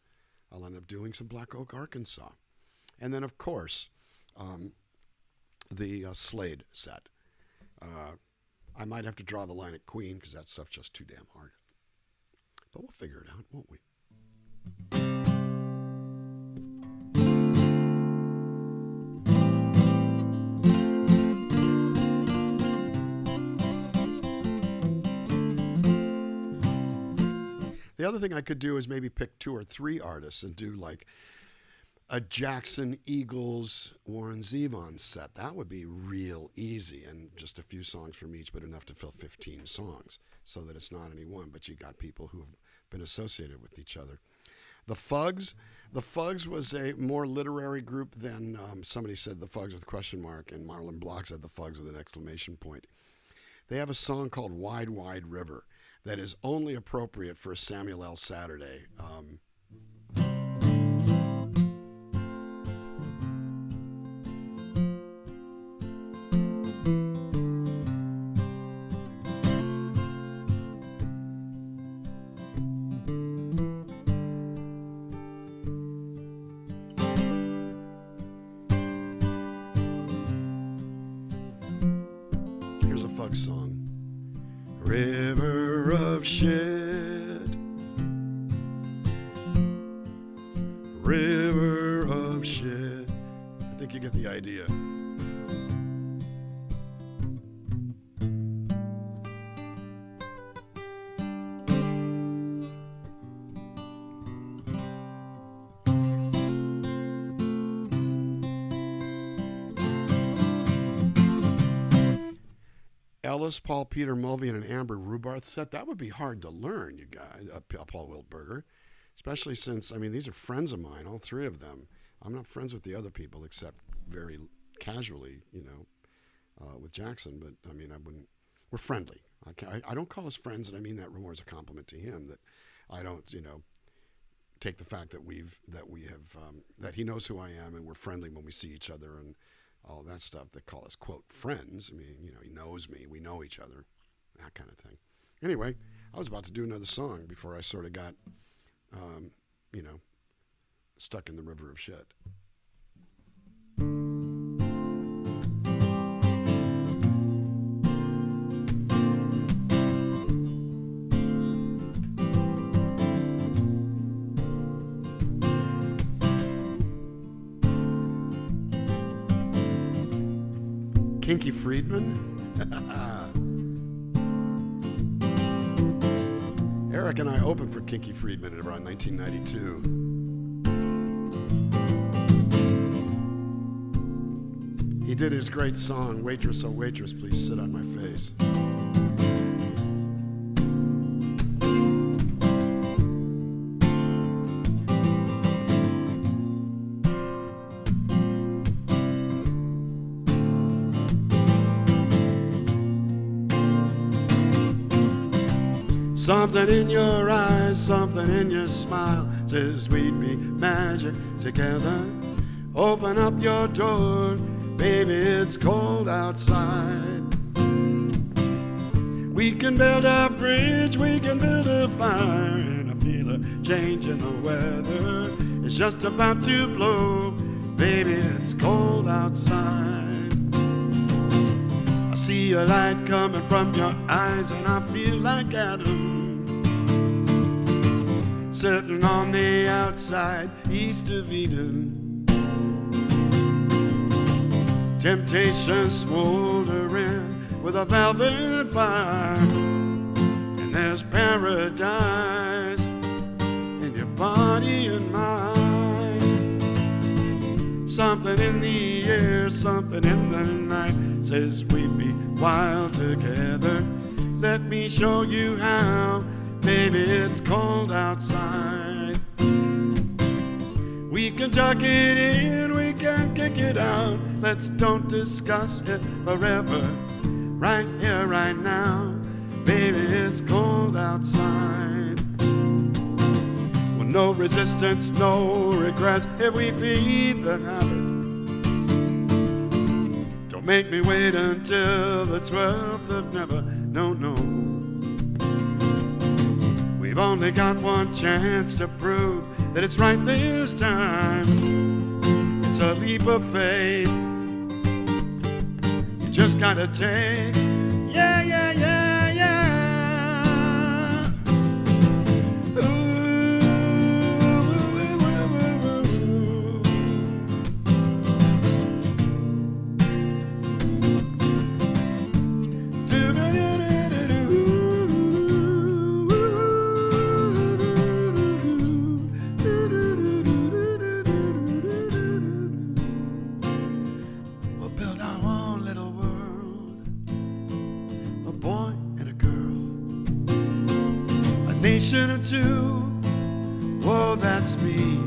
I'll end up doing some Black Oak, Arkansas. And then, of course, the Slade set. I might have to draw the line at Queen because that stuff's just too damn hard. But we'll figure it out, won't we? The other thing I could do is maybe pick 2 or 3 artists and do like a Jackson, Eagles, Warren Zevon set. That would be real easy, and just a few songs from each, but enough to fill 15 songs so that it's not any one, but you got people who have been associated with each other. The Fugs was a more literary group than somebody said the Fugs with a question mark, and Marlon Block said the Fugs with an exclamation point. They have a song called Wide, Wide River that is only appropriate for a Samuel L. Saturday. Here's a Fugs song. River of shit, river of shit. I think you get the idea. Ellis, Paul, Peter Mulvey, and Amber Rubarth set. That would be hard to learn, you guys. Paul Wildberger, especially since, I mean, these are friends of mine, all 3 of them. I'm not friends with the other people except very casually, you know, with Jackson. But I mean, we're friendly. I don't call us friends, and I mean that more as a compliment to him. That I don't, you know, take the fact that that he knows who I am, and we're friendly when we see each other, and all that stuff. They call us, quote, friends. I mean, you know, he knows me. We know each other. That kind of thing. Anyway, I was about to do another song before I sort of got, you know, stuck in the river of shit. Kinky Friedman? Eric and I opened for Kinky Friedman in around 1992. He did his great song, Waitress, Oh Waitress, Please Sit on My Face. Something in your eyes, something in your smile says we'd be magic together. Open up your door, baby, it's cold outside. We can build a bridge, we can build a fire, and I feel a change in the weather. It's just about to blow, baby, it's cold outside. I see a light coming from your eyes, and I feel like Adam sitting on the outside, east of Eden. Temptation smoldering with a velvet fire, and there's paradise in your body and mind. Something in the air, something in the night says we'd be wild together. Let me show you how, baby, it's cold outside. We can tuck it in, we can kick it out. Let's don't discuss it forever. Right here, right now, baby, it's cold outside. Well, no resistance, no regrets if we feed the habit. Don't make me wait until the 12th of never, no, no. We've only got one chance to prove that it's right this time. It's a leap of faith. You just gotta take, yeah, yeah, yeah, yeah. Ooh, ooh, ooh, ooh, ooh, ooh. Do-ba-da-da-da-doo. Nation or two, whoa, that's me,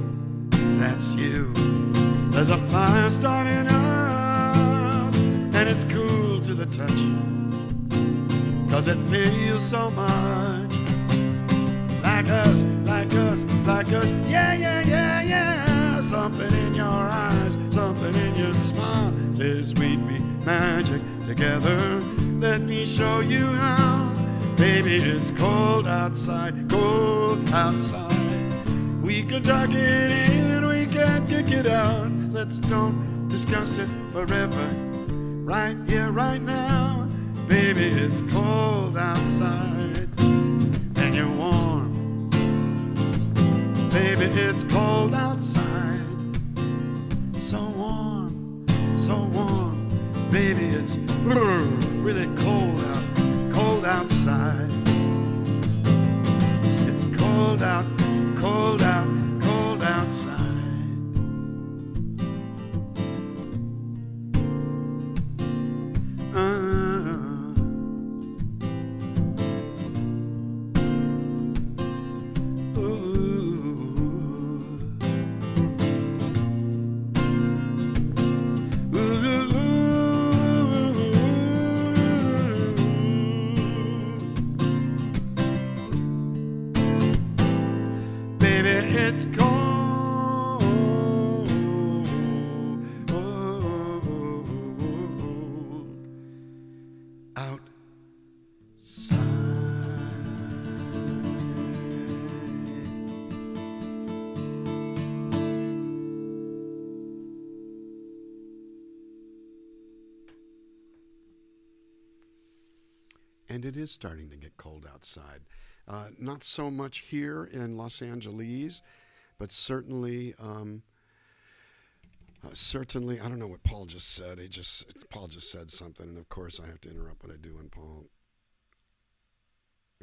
that's you. There's a fire starting up, and it's cool to the touch, 'cause it feels so much like us, like us, like us. Yeah, yeah, yeah, yeah. Something in your eyes, something in your smile says we'd be magic together. Let me show you how. Baby, it's cold outside, cold outside. We can tuck it in, we can kick it out. Let's don't discuss it forever. Right here, right now. Baby, it's cold outside, and you're warm. Baby, it's cold outside. So warm, so warm. Baby, it's really cold outside. It's cold out, cold out, cold outside. It's cold outside. And it is starting to get cold outside. Not so much here in Los Angeles, but certainly Certainly, I don't know what Paul just said. Paul just said something, and of course I have to interrupt what I do. And Paul,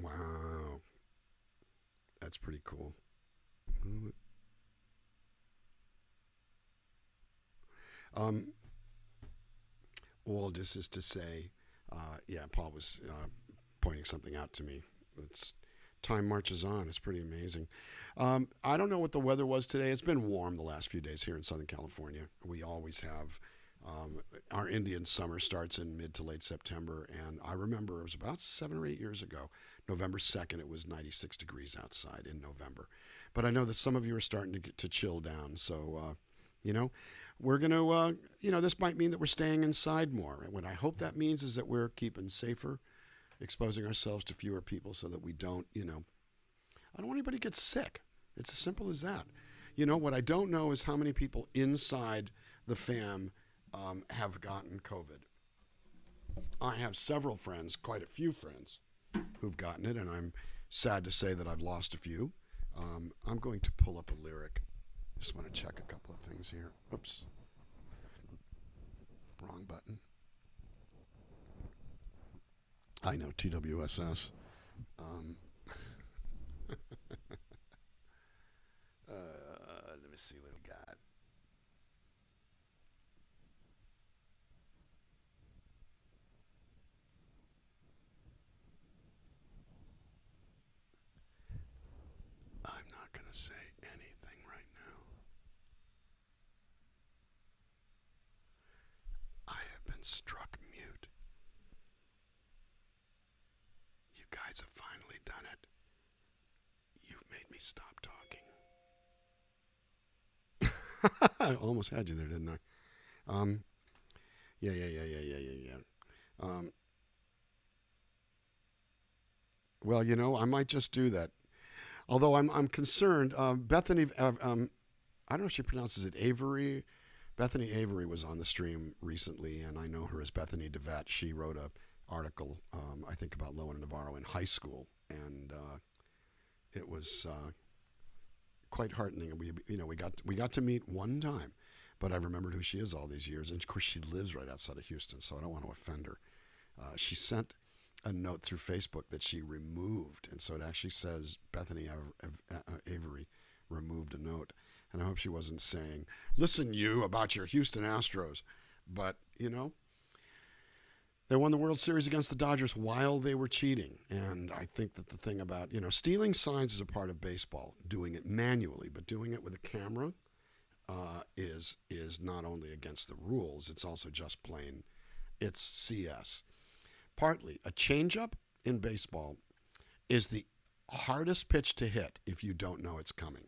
wow, that's pretty cool. Um, all this is to say, yeah, Paul was pointing something out to me. It's time marches on. It's pretty amazing. I don't know what the weather was today. It's been warm the last few days here in Southern California. We always have. Our Indian summer starts in mid to late September, and I remember it was about 7 or 8 years ago, November 2nd, it was 96 degrees outside in November. But I know that some of you are starting to get to chill down, so you know, we're gonna, this might mean that we're staying inside more. And what I hope that means is that we're keeping safer, exposing ourselves to fewer people, so that we don't, I don't want anybody to get sick. It's as simple as that. What I don't know is how many people inside the fam have gotten COVID. I have several friends, quite a few friends, who've gotten it, and I'm sad to say that I've lost a few. I'm going to pull up a lyric. Just want to check a couple of things here. Oops. Wrong button. I know, TWSS. Let me see what we got. I'm not going to say anything right now. I have been struck mute. You guys have finally done it. You've made me stop talking. I almost had you there, didn't I? Yeah. Well, I might just do that. Although I'm concerned. Bethany, I don't know if she pronounces it Avery. Bethany Avery was on the stream recently, and I know her as Bethany DeVette. She wrote a article, I think, about Lowen and Navarro in high school, and it was quite heartening. We got to meet one time, but I remembered who she is all these years, and of course she lives right outside of Houston, so I don't want to offend her. She sent a note through Facebook that she removed, and so it actually says Bethany Avery removed a note, and I hope she wasn't saying, "Listen, you, about your Houston Astros," but they won the World Series against the Dodgers while they were cheating. And I think that the thing about, stealing signs is a part of baseball, doing it manually, but doing it with a camera is not only against the rules, it's also just plain, it's CS. Partly, a changeup in baseball is the hardest pitch to hit if you don't know it's coming.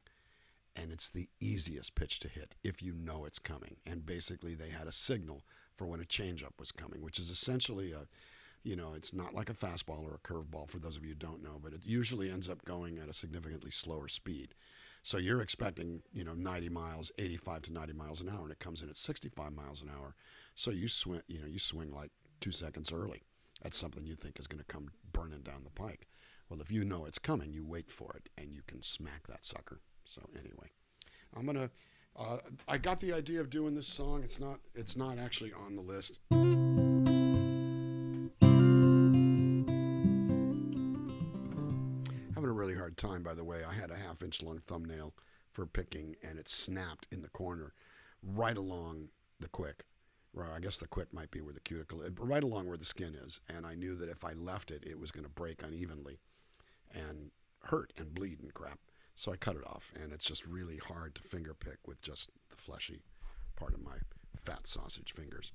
And it's the easiest pitch to hit if you know it's coming. And basically they had a signal for when a changeup was coming, which is essentially it's not like a fastball or a curveball for those of you who don't know, but it usually ends up going at a significantly slower speed. So you're expecting, 90 miles, 85 to 90 miles an hour, and it comes in at 65 miles an hour. So you swing like 2 seconds early. That's something you think is going to come burning down the pike. Well, if you know it's coming, you wait for it, and you can smack that sucker. So anyway, I'm gonna. I got the idea of doing this song. It's not actually on the list. Having a really hard time, by the way. I had a 1/2-inch long thumbnail for picking, and it snapped in the corner, right along the quick. Well, I guess the quick might be where the cuticle is, but right along where the skin is. And I knew that if I left it, it was going to break unevenly and hurt and bleed and crap. So I cut it off, and it's just really hard to finger pick with just the fleshy part of my fat sausage fingers.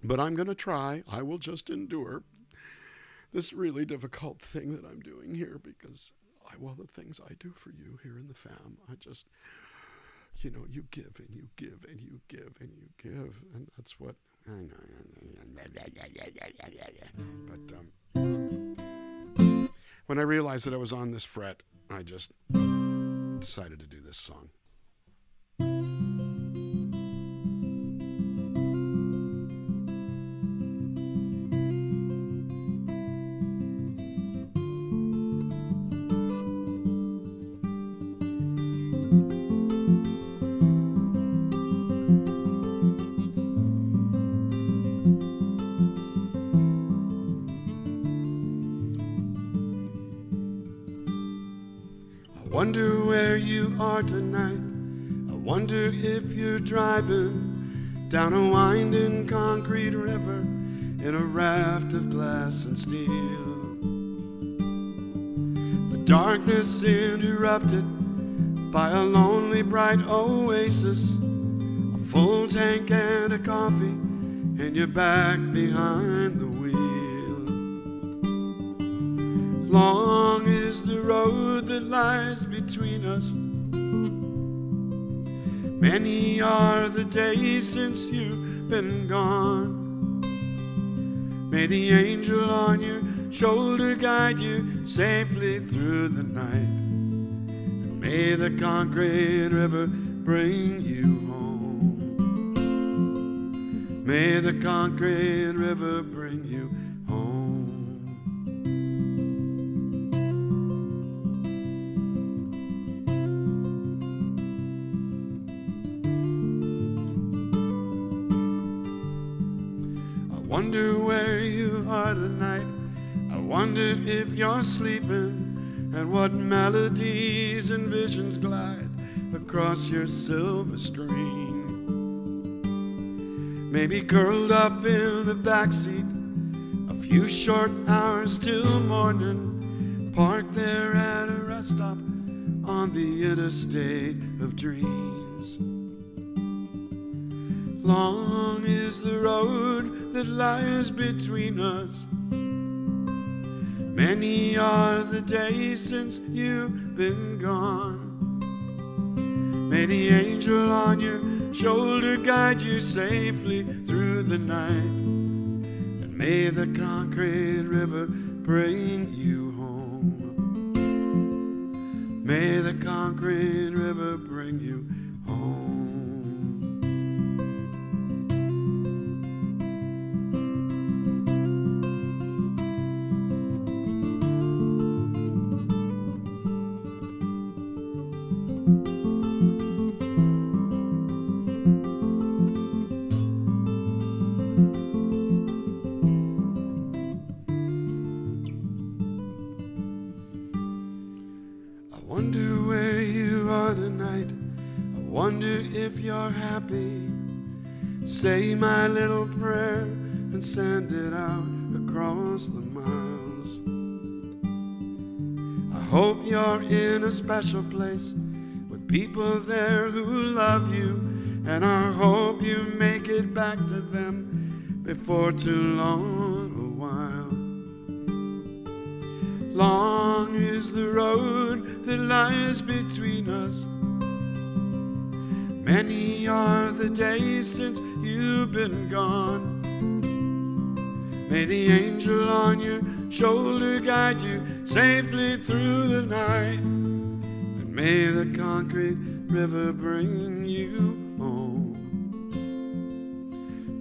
But I'm going to try. I will just endure this really difficult thing that I'm doing here because, the things I do for you here in the fam, I just, you give and you give and you give and you give, and that's what I know. But when I realized that I was on this fret, I just decided to do this song. Wonder where you are tonight. I wonder if you're driving down a winding concrete river in a raft of glass and steel. The darkness interrupted by a lonely bright oasis, a full tank and a coffee, and you're back behind the wheel. Long is the road that lies between us. Many are the days since you've been gone. May the angel on your shoulder guide you safely through the night. And may the concrete river bring you home. May the concrete river bring you home. I wonder where you are tonight. I wonder if you're sleeping, and what melodies and visions glide across your silver screen. Maybe curled up in the backseat, a few short hours till morning, parked there at a rest stop on the interstate of dreams. Long is the road that lies between us. Many are the days since you've been gone. May the angel on your shoulder guide you safely through the night. And may the concrete river bring you home. May the concrete river bring you home. I wonder where you are tonight. I wonder if you're happy. Say my little prayer and send it out across the miles. I hope you're in a special place with people there who love you, and I hope you make it back to them before too long a while. Long is the road that lies between us. Many are the days since you've been gone. May the angel on your shoulder guide you safely through the night. And may the concrete river bring you home.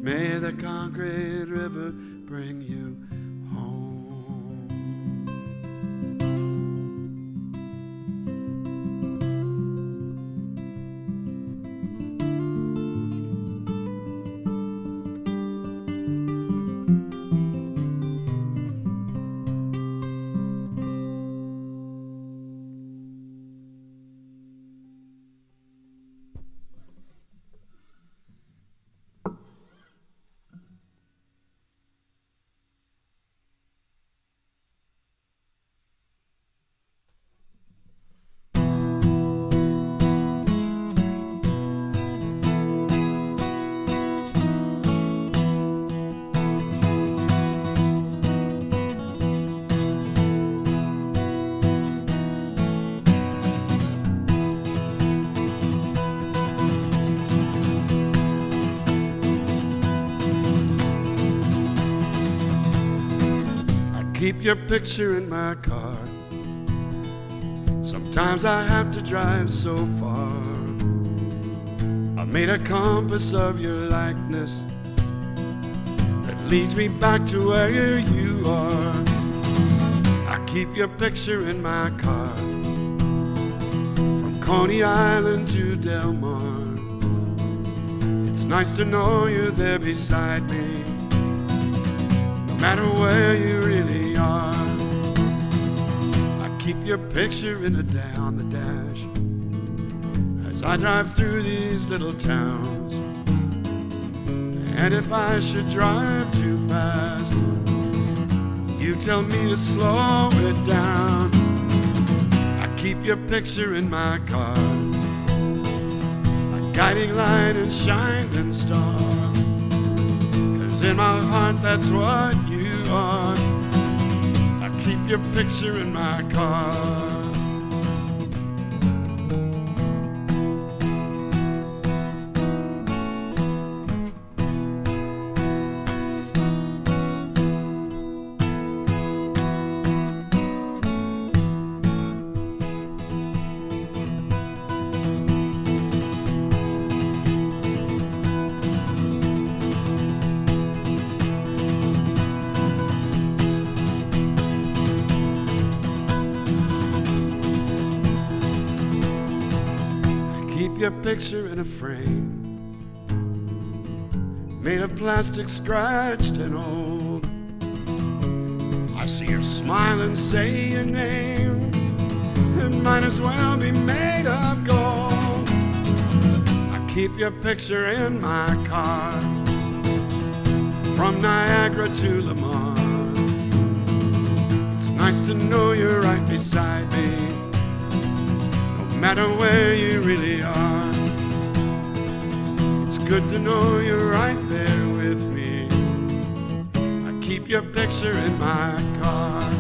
May the concrete river bring you home. Keep your picture in my car. Sometimes I have to drive so far. I made a compass of your likeness that leads me back to where you are. I keep your picture in my car, from Coney Island to Del Mar. It's nice to know you're there beside me, no matter where you really are. I keep your picture in a day on the dash as I drive through these little towns. And if I should drive too fast, you tell me to slow it down. I keep your picture in my car, a guiding light and shining star. 'Cause in my heart that's what you are. I keep your picture in my car. Your picture in a frame made of plastic, scratched and old. I see her smile and say your name. It might as well be made of gold. I keep your picture in my car, from Niagara to Lamar. It's nice to know you're right beside me, no matter where you really are. It's good to know you're right there with me. I keep your picture in my car.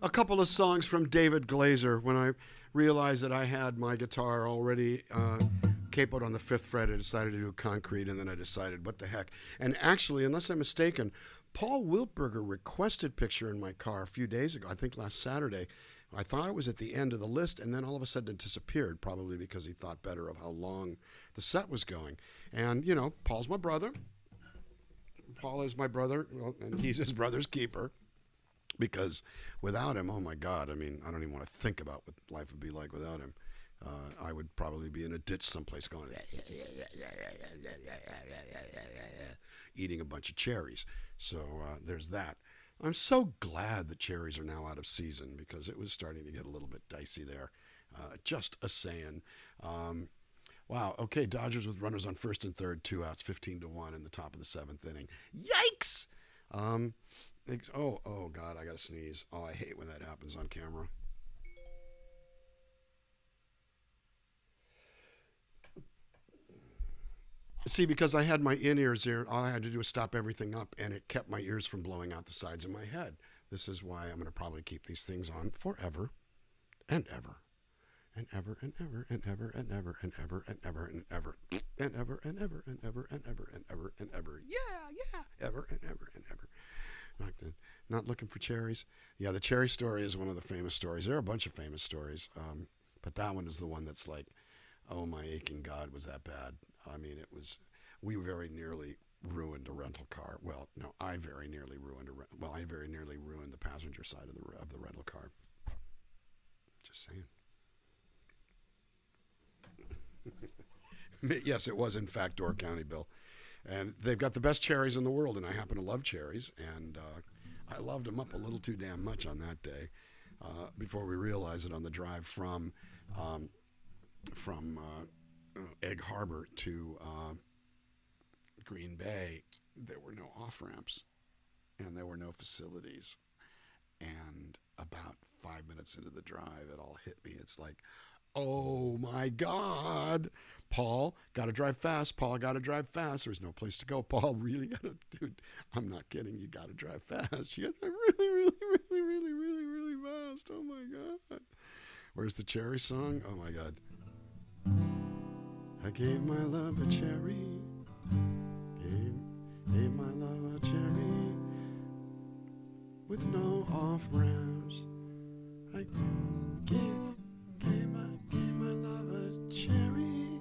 A couple of songs from David Glazer. When I realized that I had my guitar already capoed on the 5th fret, I decided to do concrete, and then I decided, what the heck. And actually, unless I'm mistaken, Paul Wiltberger requested Picture in My Car a few days ago, I think last Saturday. I thought it was at the end of the list, and then all of a sudden it disappeared, probably because he thought better of how long the set was going. And, you know, Paul's my brother. Paul is my brother, and he's his brother's keeper. Because without him, oh my God, I mean, I don't even want to think about what life would be like without him. I would probably be in a ditch someplace going, eating a bunch of cherries. So there's that. I'm so glad that cherries are now out of season, because it was starting to get a little bit dicey there. Just a saying. Wow, okay, Dodgers with runners on first and third, 2 outs, 15-1 in the top of the 7th inning. Yikes! Oh God, I gotta sneeze. Oh, I hate when that happens on camera. See, because I had my in-ears here, all I had to do was stop everything up, and it kept my ears from blowing out the sides of my head. This is why I'm going to probably keep these things on forever and ever. And ever and ever and ever and ever and ever and ever and ever and ever and ever and ever and ever and ever and ever. Yeah, ever and ever and ever. Not looking for cherries. Yeah, the cherry story is one of the famous stories. There are a bunch of famous stories, but that one is the one that's like, oh my aching God, was that bad? I mean, we very nearly ruined a rental car. Well, no, I very nearly ruined the passenger side of the rental car. Just saying. Yes, it was in fact Door County, Bill. And they've got the best cherries in the world, and I happen to love cherries. And I loved them up a little too damn much on that day. Before we realized it, on the drive from Egg Harbor to Green Bay, there were no off-ramps, and there were no facilities. And about 5 minutes into the drive, it all hit me. It's like, oh my God, Paul, got to drive fast. Paul, got to drive fast. There's no place to go. Paul, really got to, dude, I'm not kidding. You got to drive fast. You got to drive really fast. Oh my God. Where's the cherry song? Oh my God. I gave my love a cherry. Gave my love a cherry with no off ramps. I gave my love a cherry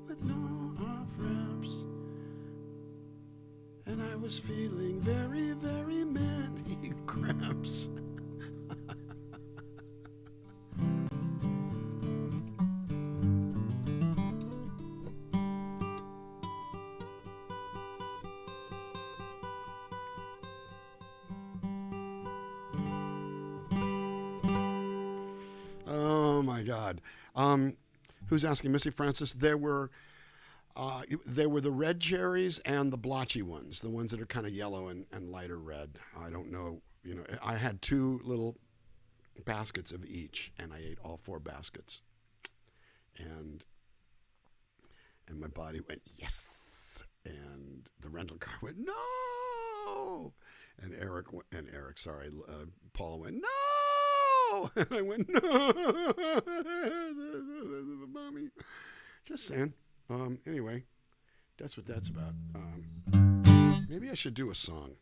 with no off ramps. And I was feeling very, very many cramps. Oh my God. Who's asking? Missy Francis. There were the red cherries and the blotchy ones, the ones that are kind of yellow and lighter red. I don't know. You know, I had 2 little baskets of each, and I ate all 4 baskets. And my body went, yes. And the rental car went, no. And Paul went, no. And I went, no. Mommy. Just saying. Anyway, that's what that's about. Maybe I should do a song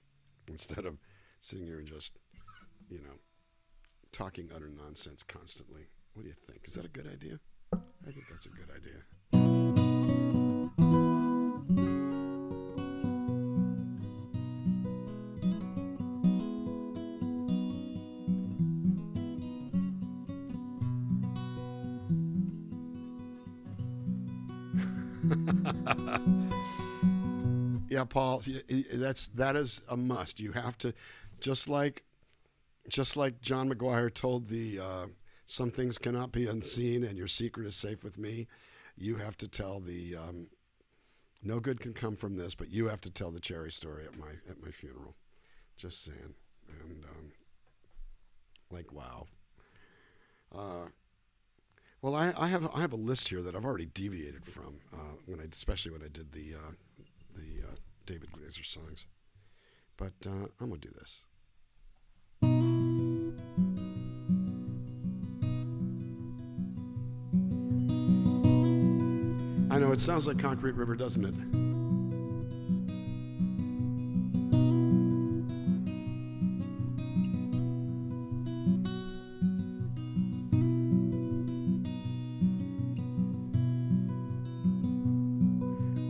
instead of sitting here and just, talking utter nonsense constantly. What do you think? Is that a good idea? I think that's a good idea. Yeah, Paul, that is a must. You have to, just like John McGuire told the some things cannot be unseen and your secret is safe with me. You have to tell the no good can come from this, but you have to tell the cherry story at my funeral. Just saying. And wow. Well, I have a list here that I've already deviated from especially when I did the David Glazer songs, but I'm gonna do this. I know it sounds like Concrete River, doesn't it?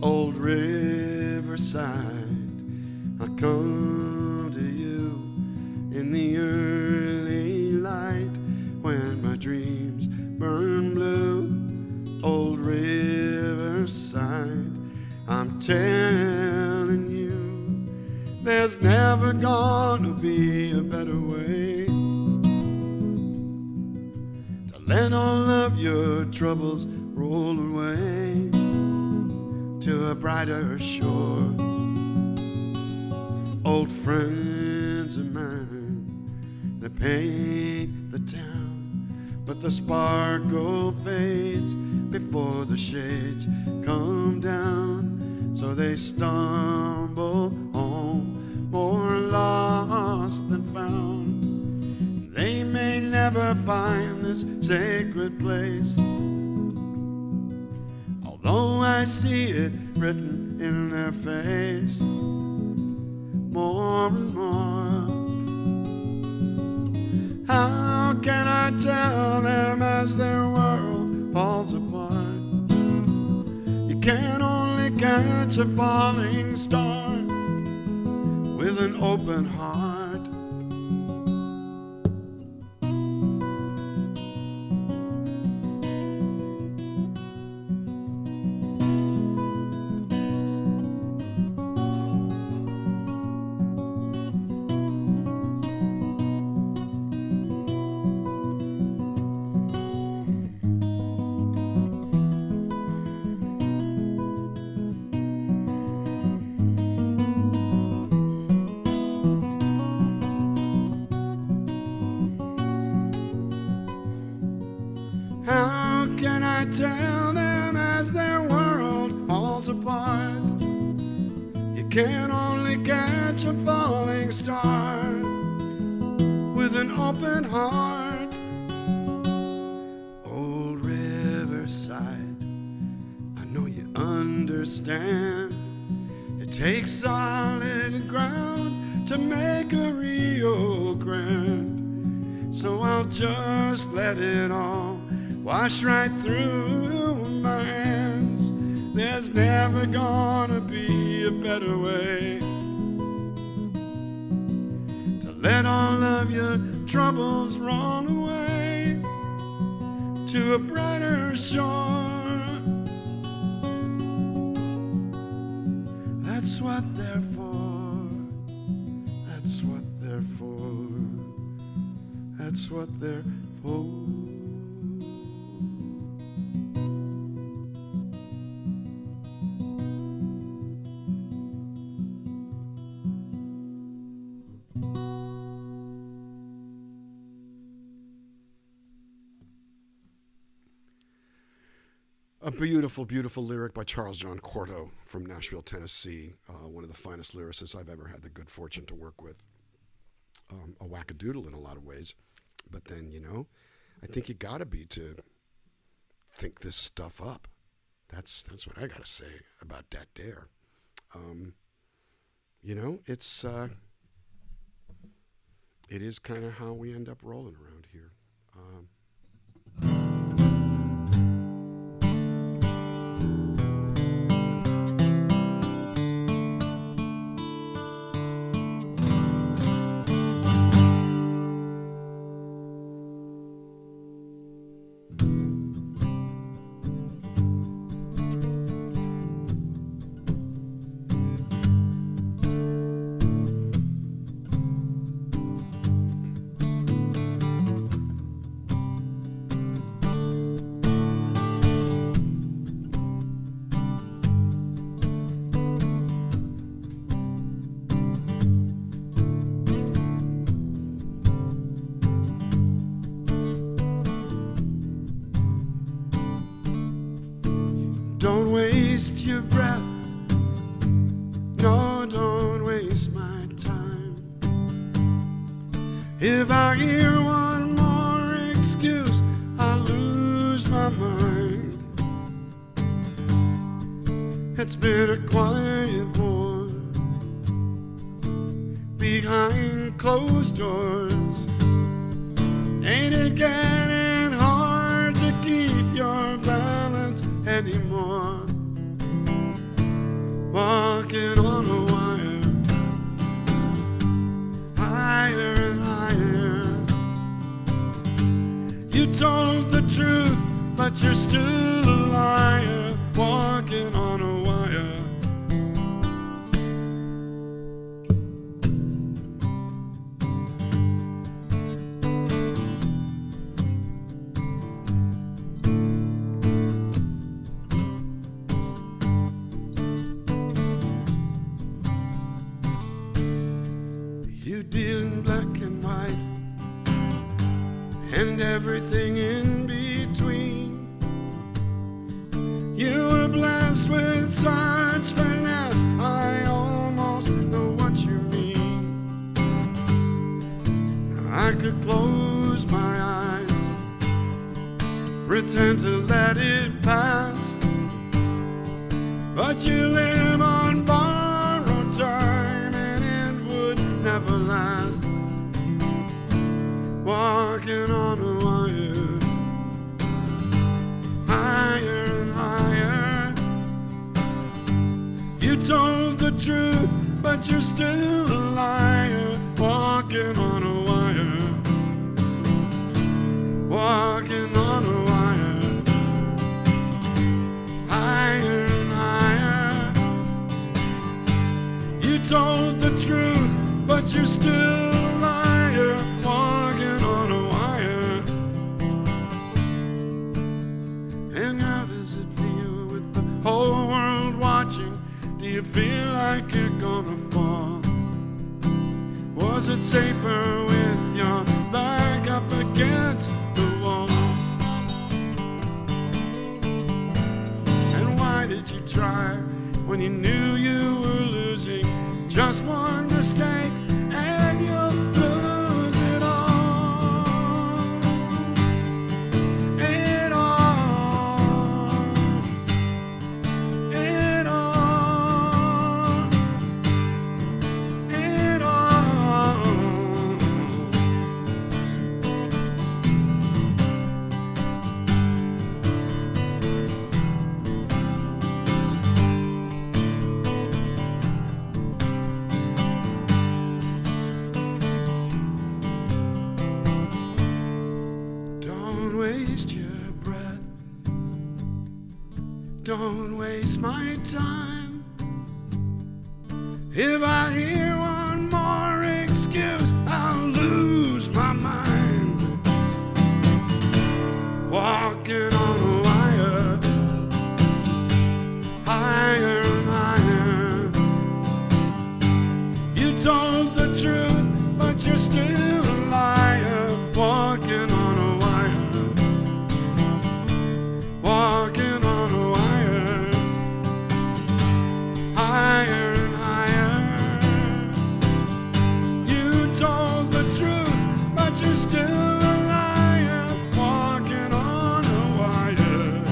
Old Riverside, I come to you in the early light when my dreams burn blue. Old Riverside, I'm telling you, there's never gonna be a better way to let all of your troubles roll away to a brighter shore. Old friends of mine, they paint the town, but the sparkle fades before the shades come down. So they stumble home, more lost than found. They may never find this sacred place, although I see it written in their face more and more. How can I tell them as their world falls apart? You can only catch a falling star with an open heart. How can I tell them as their world falls apart? You can only catch a falling star with an open heart. Old Riverside, I know you understand. It takes solid ground to make a Rio Grande. So I'll just let it all wash right through my hands. There's never gonna be a better way to let all of your troubles roll away to a brighter shore. That's what they're for. That's what they're for. That's what they're for. A beautiful, beautiful lyric by Charles John Corto from Nashville, Tennessee. One of the finest lyricists I've ever had the good fortune to work with. A wackadoodle in a lot of ways. But then, you know, I think you gotta be to think this stuff up. That's what I gotta say about that dare. You know, it is kind of how we end up rolling around here. Don't waste your breath. No, don't waste my time. If I hear one more excuse, I'll lose my mind. It's been a quiet war behind closed doors. Ain't it getting hard to keep your balance anymore? Walking on a wire, higher and higher. You told the truth, but you're still a liar. Walking on a wire. You deal in black and white and everything in between. You were blessed with such finesse, I almost know what you mean. I could close my eyes, pretend to let it pass, but you live on borrowed time and it would never last. Walking on a wire, higher and higher. You told the truth, but you're still a liar. Walking on a wire, walking on a wire, higher and higher. You told the truth, but you're still a liar. Walking on a wire. And how does it feel with the whole world watching? Do you feel like you're gonna fall? Was it safer with your back up against the wall? And why did you try when you knew you were losing? Just one mistake and you'll lose it all. It all. It Don't waste my time. If I hear one more excuse, I'll lose my mind. Walking on a wire, higher and higher. You told the truth, but you're still a liar. Walking on a wire, walking on a wire, higher and higher. You told the truth, but you're still a liar. Walking on a wire.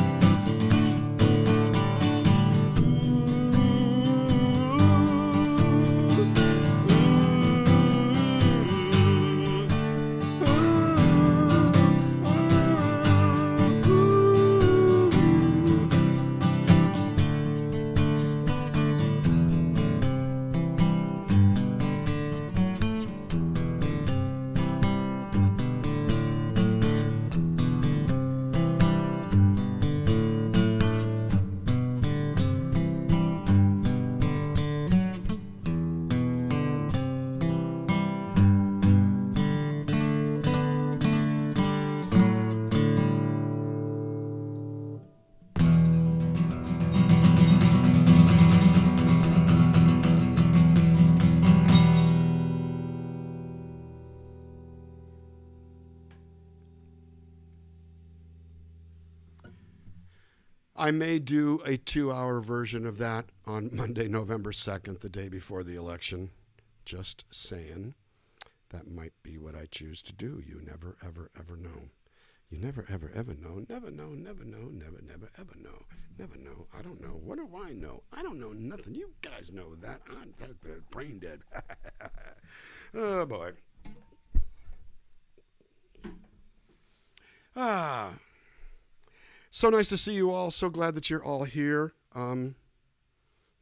I may do a 2-hour version of that on Monday, November 2nd, the day before the election. Just saying. That might be what I choose to do. You never, ever, ever know. You never, ever, ever know. Never know, never know, never, never, ever know. Never know. I don't know. What do I know? I don't know nothing. You guys know that. I'm brain dead. Oh, boy. So nice to see you all. So glad that you're all here. And,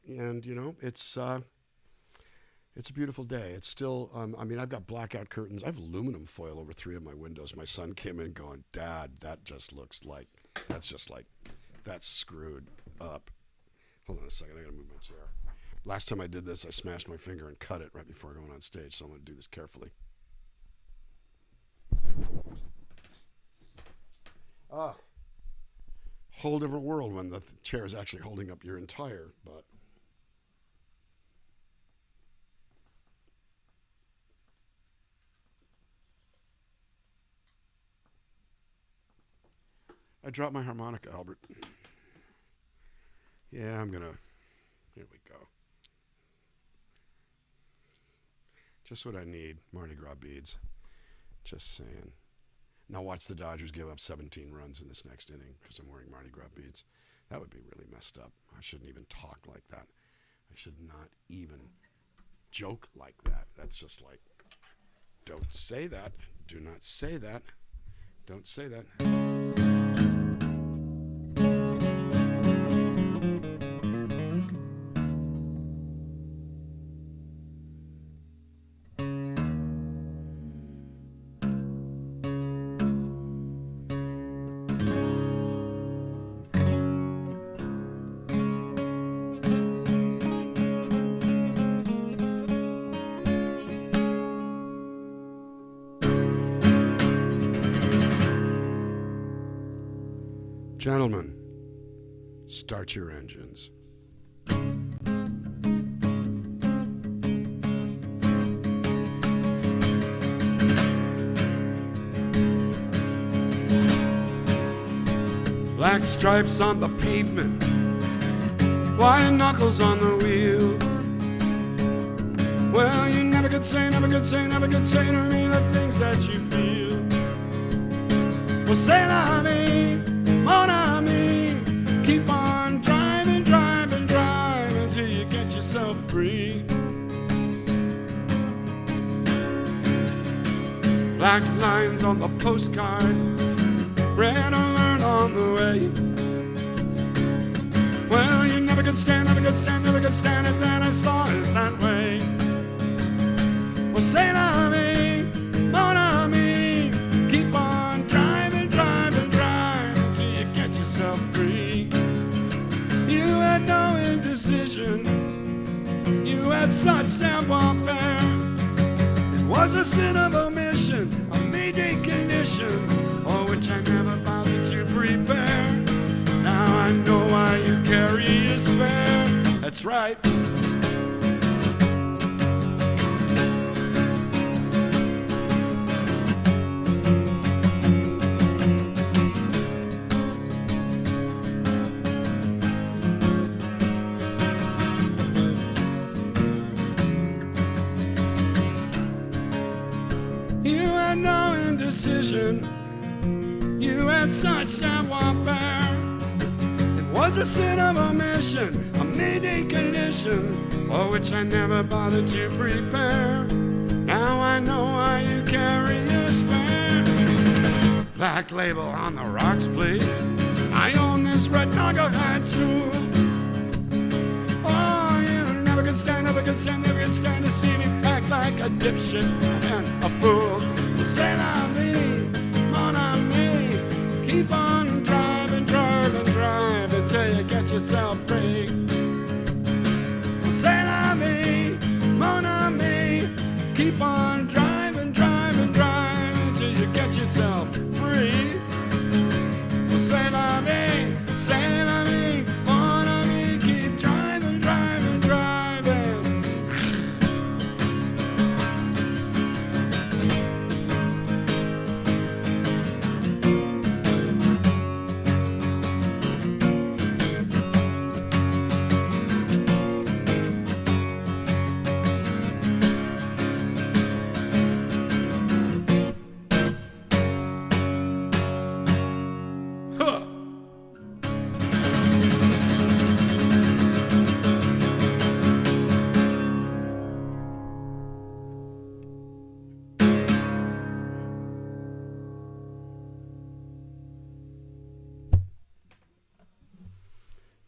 you know, it's a beautiful day. It's still, I mean, I've got blackout curtains. I have aluminum foil over 3 of my windows. My son came in going, Dad, that just looks like, that's screwed up. Hold on a second. I got to move my chair. Last time I did this, I smashed my finger and cut it right before going on stage. So I'm going to do this carefully. Whole different world when the chair is actually holding up your entire butt. I dropped my harmonica, Albert. Yeah, here we go. Just what I need, Mardi Gras beads. Just saying. Now watch the Dodgers give up 17 runs in this next inning because I'm wearing Mardi Gras beads. That would be really messed up. I shouldn't even talk like that. I should not even joke like that. That's just like, don't say that. Do not say that. Don't say that. Gentlemen, start your engines. Black stripes on the pavement, white knuckles on the wheel. Well, you never could say to me the things that you feel. Well, say to me, mon ami, keep on driving, driving, driving until you get yourself free. Black lines on the postcard, red alert on the way. Well, you never could stand it, then I saw it that way. Well, say to me, mon ami, keep on driving, driving, driving until you get yourself free. had no indecision. You had such savoir-faire. It was a sin of omission, a mayday condition, for which I never bothered to prepare. Now I know why you carry a spare. That's right. You had such savoir-faire. It was a sin of omission, a mayday condition, for which I never bothered to prepare. Now I know why you carry a spare. Black label on the rocks, please. I own this red knucklehead stool. Oh, you never could stand, never could stand, never could stand to see me act like a dipshit and a fool. C'est la vie, mon ami. Keep on driving, driving, driving till you get yourself free. C'est la vie, mon ami. Keep on driving, driving, driving till you get yourself free. C'est la vie, mon ami. Keep driving, driving, driving.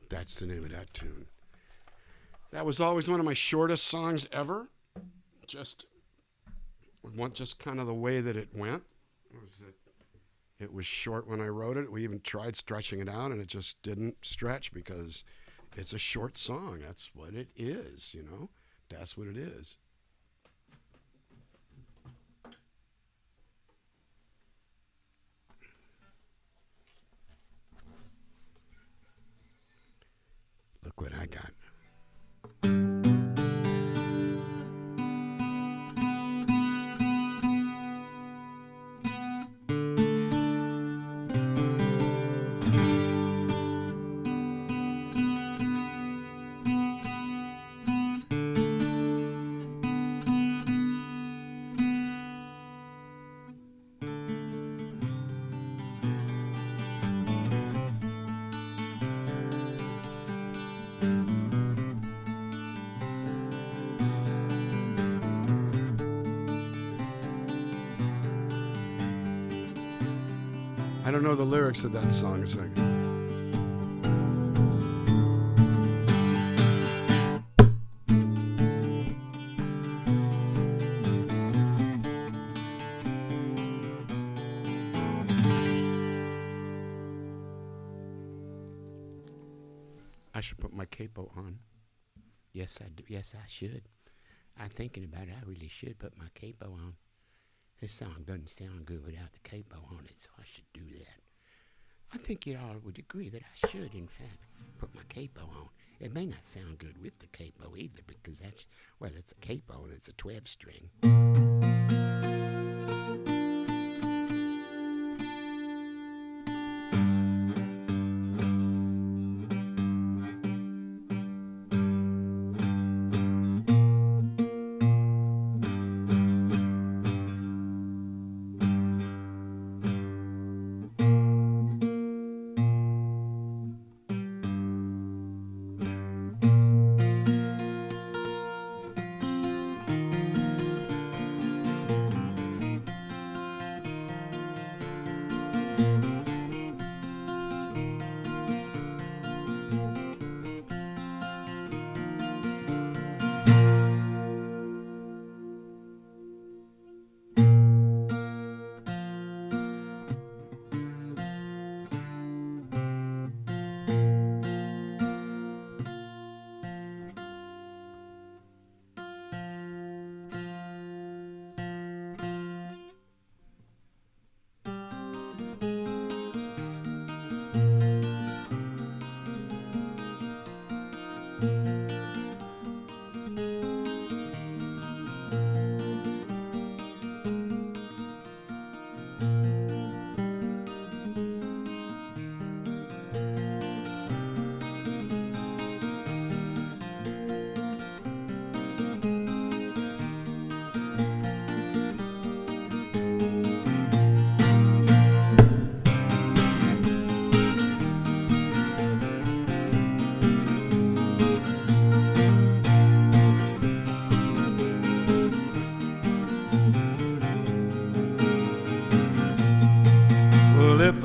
That's the name of that tune. That was always one of my shortest songs ever. Just kind of the way that it went. It was short when I wrote it. We even tried stretching it out, and it just didn't stretch because it's a short song. That's what it is, you know. That's what it is. Look what I got. I don't know the lyrics of that song. So I should put my capo on. Yes, I do. Yes, I should. I'm thinking about it. I really should put my capo on. This song doesn't sound good without the capo on it, so I should do that. I think you all would agree that I should, in fact, put my capo on. It may not sound good with the capo either, because that's, well, it's a capo and it's a 12-string.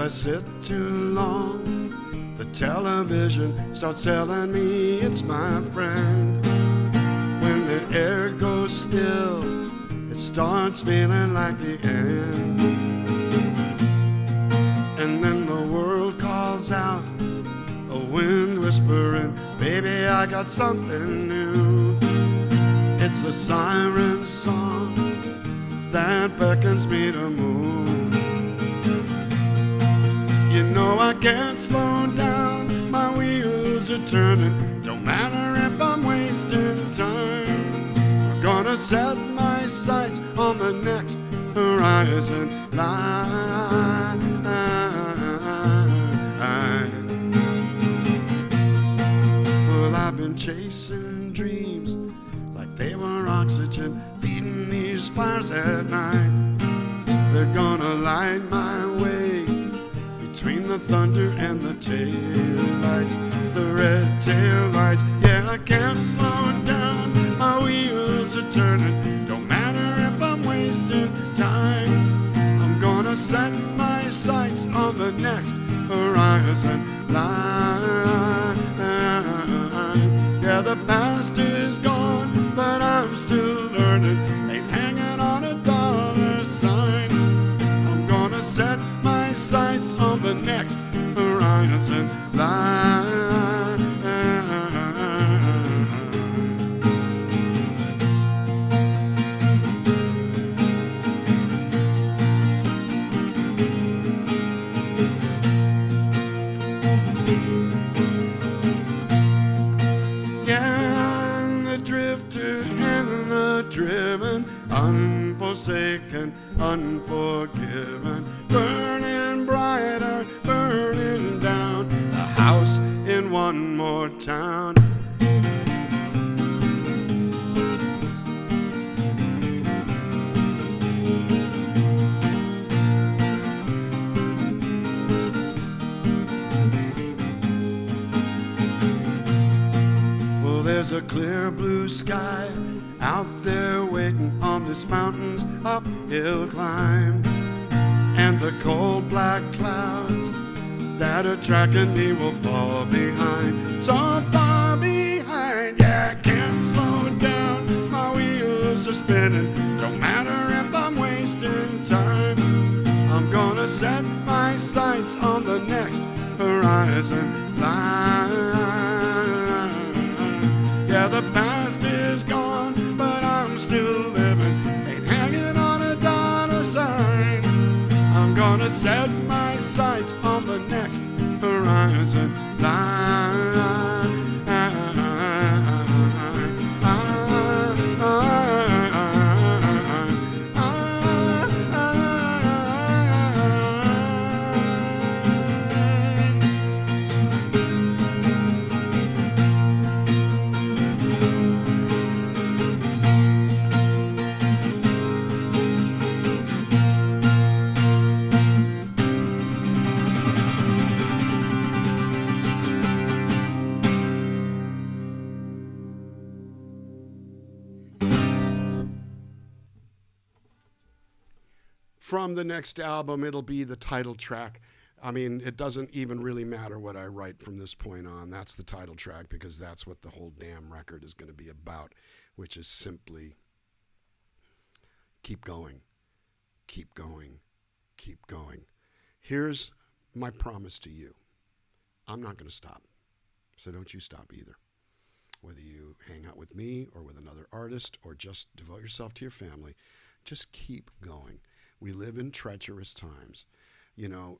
I sit too long, the television starts telling me it's my friend. When the air goes still, it starts feeling like the end. And then the world calls out, a wind whispering, baby, I got something new. It's a siren song that beckons me to move. You know I can't slow down, my wheels are turning. Don't matter if I'm wasting time. I'm gonna set my sights on the next horizon line. Well, I've been chasing dreams like they were oxygen, feeding these fires at night. They're gonna light my way between the thunder and the taillights, the red taillights. Yeah, I can't slow down, my wheels are turning. Don't matter if I'm wasting time. I'm gonna set my sights on the next horizon line. Yeah, the past is gone, but I'm still learning. Ain't hanging on a dollar sign. I'm gonna set my sights on the next horizon line. Driven, unforsaken, unforgiven, burning brighter, burning down, a house in one more town. Well, there's a clear blue sky out there waiting on this mountain's uphill climb, and the cold black clouds that are tracking me will fall behind, so far behind. Yeah, I can't slow down, my wheels are spinning. Don't matter if I'm wasting time. I'm gonna set my sights on the next horizon line. Yeah, the past is gone, I'm still living, ain't hanging on a dollar sign. I'm gonna set my sights on the next horizon line. From the next album, it'll be the title track. I mean, it doesn't even really matter what I write from this point on. That's the title track, because that's what the whole damn record is going to be about, which is simply keep going, keep going, keep going. Here's my promise to you. I'm not going to stop, so don't you stop either. Whether you hang out with me or with another artist or just devote yourself to your family, just keep going. We live in treacherous times. You know,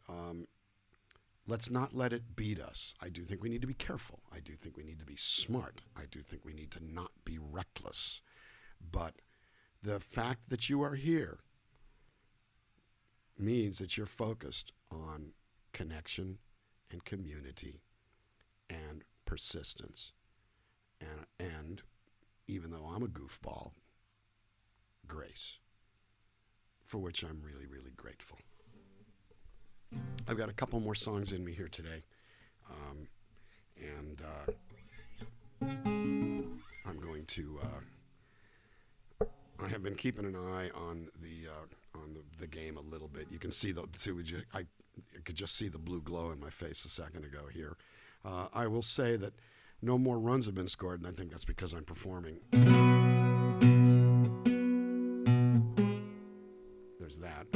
let's not let it beat us. I do think we need to be careful. I do think we need to be smart. I do think we need to not be reckless. But the fact that you are here means that you're focused on connection and community and persistence. And even though I'm a goofball, grace, for which I'm really, really grateful. I've got a couple more songs in me here today, and I'm going to. I have been keeping an eye on the game a little bit. You can see could just see the blue glow in my face a second ago here. I will say that no more runs have been scored, and I think that's because I'm performing. There's that.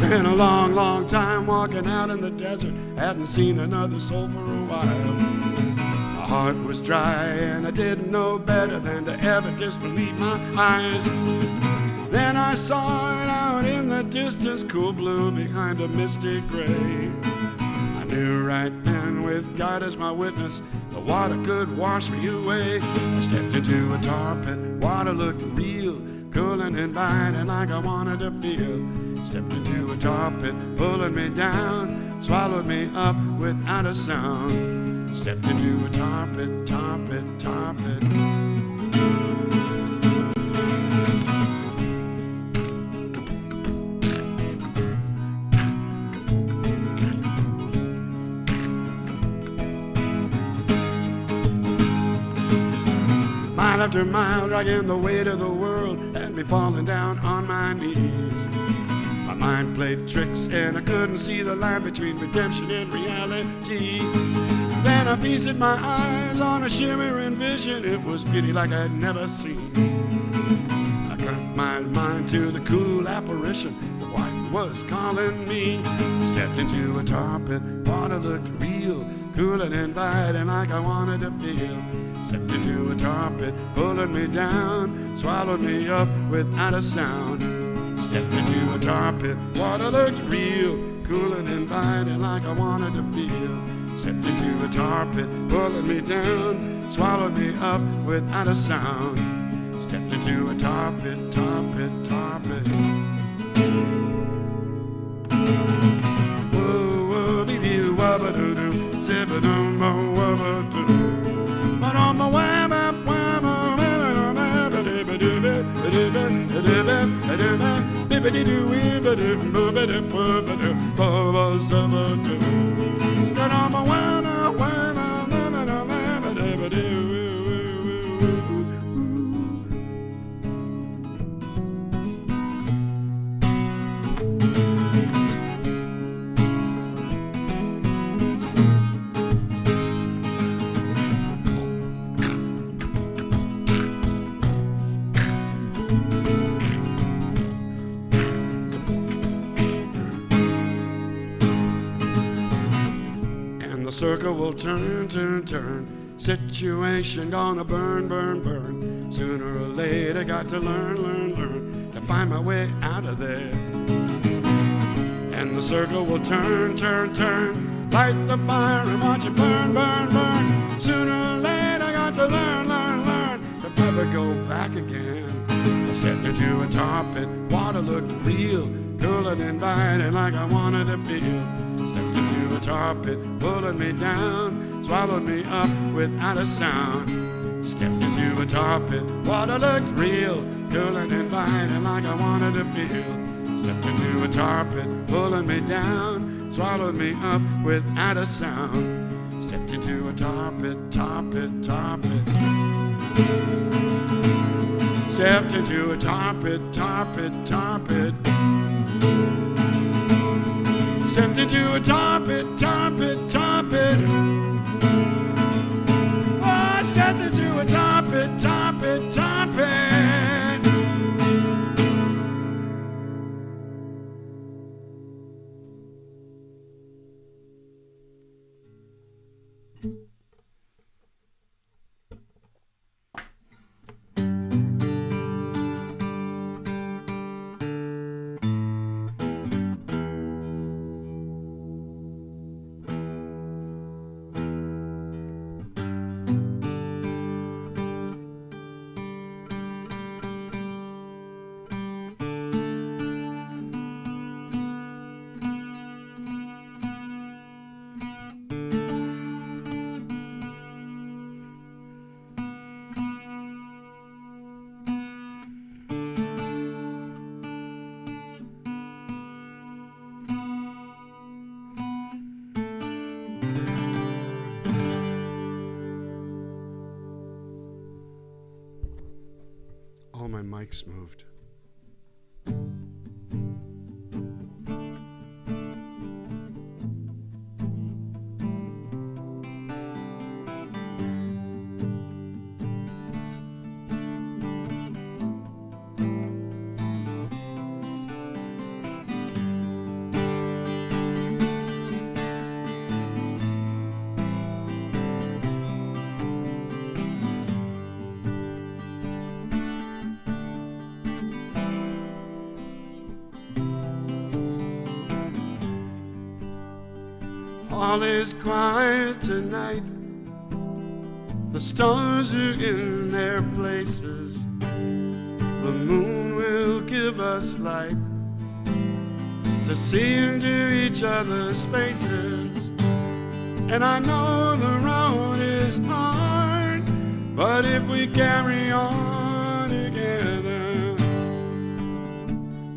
Been a long, long time walking out in the desert. Hadn't seen another soul for a while. My heart was dry and I didn't know better than to ever disbelieve my eyes. Then I saw it out in the distance, cool blue behind a misty gray. I knew right then, with God as my witness, the water could wash me away. I stepped into a tar pit, water looked real, cool and inviting like I wanted to feel. Stepped into a tar pit, pulling me down, swallowed me up without a sound. Stepped into a tar pit, tar pit, tar pit. Mile after mile, dragging the weight of the world, had me falling down on my knees. My mind played tricks and I couldn't see the line between redemption and reality. Then I feasted my eyes on a shimmering vision. It was beauty like I'd never seen. I cut my mind to the cool apparition. The white was calling me. Stepped into a tar pit, water looked real, cool and inviting like I wanted to feel. Stepped into a tar pit, pulling me down, swallowed me up without a sound. Stepped into a tar pit, water looked real, cool and inviting like I wanted to feel. Stepped into a tar pit, pulling me down, swallowed me up without a sound. Stepped into a tar pit, tar pit, tar pit. Whoa, whoa, be doo, wubba doo doo, sibba doo, mo, wubba doo. But on my way, my circle will turn, turn, turn. Situation gonna burn, burn, burn. Sooner or later, got to learn, learn, learn to find my way out of there. And the circle will turn, turn, turn. Light the fire and watch it burn, burn, burn. Sooner or later, got to learn, learn, learn to never go back again. I stepped into a tar pit, water looked real, cool and inviting like I wanted to feel. Tar pit, pulling me down, swallowed me up without a sound. Stepped into a tar pit, water looked real, cool and inviting like I wanted to feel. Stepped into a tar pit, pulling me down, swallowed me up without a sound. Stepped into a tar pit, tar pit, tar pit. stepped into a top it, top it, top it. Stepped into a top it, top it, top it. Oh, I stepped into a top it, top it, top it. All my mics moved. All is quiet tonight. The stars are in their places. The moon will give us light to see into each other's faces. And I know the road is hard, but if we carry on together,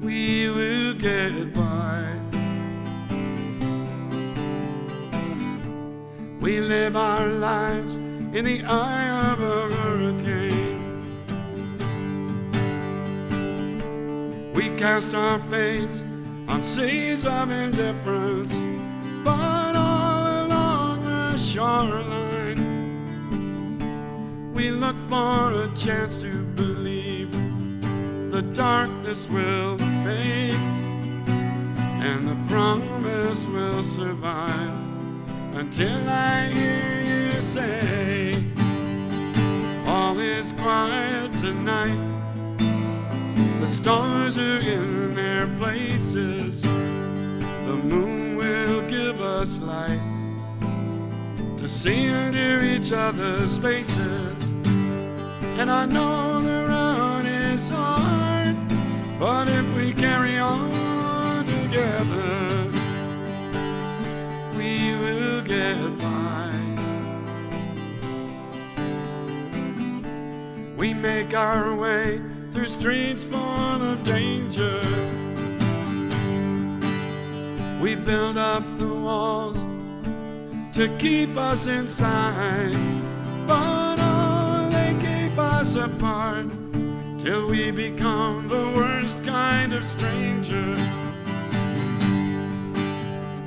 we will get by. We live our lives in the eye of a hurricane. We cast our fates on seas of indifference, but all along the shoreline, we look for a chance to believe the darkness will fade and the promise will survive. Until I hear you say, all is quiet tonight. The stars are in their places. The moon will give us light to see into each other's faces. And I know the road is hard, but if we carry on together, we will get by. We make our way through streets full of danger. We build up the walls to keep us inside, but oh, they keep us apart till we become the worst kind of stranger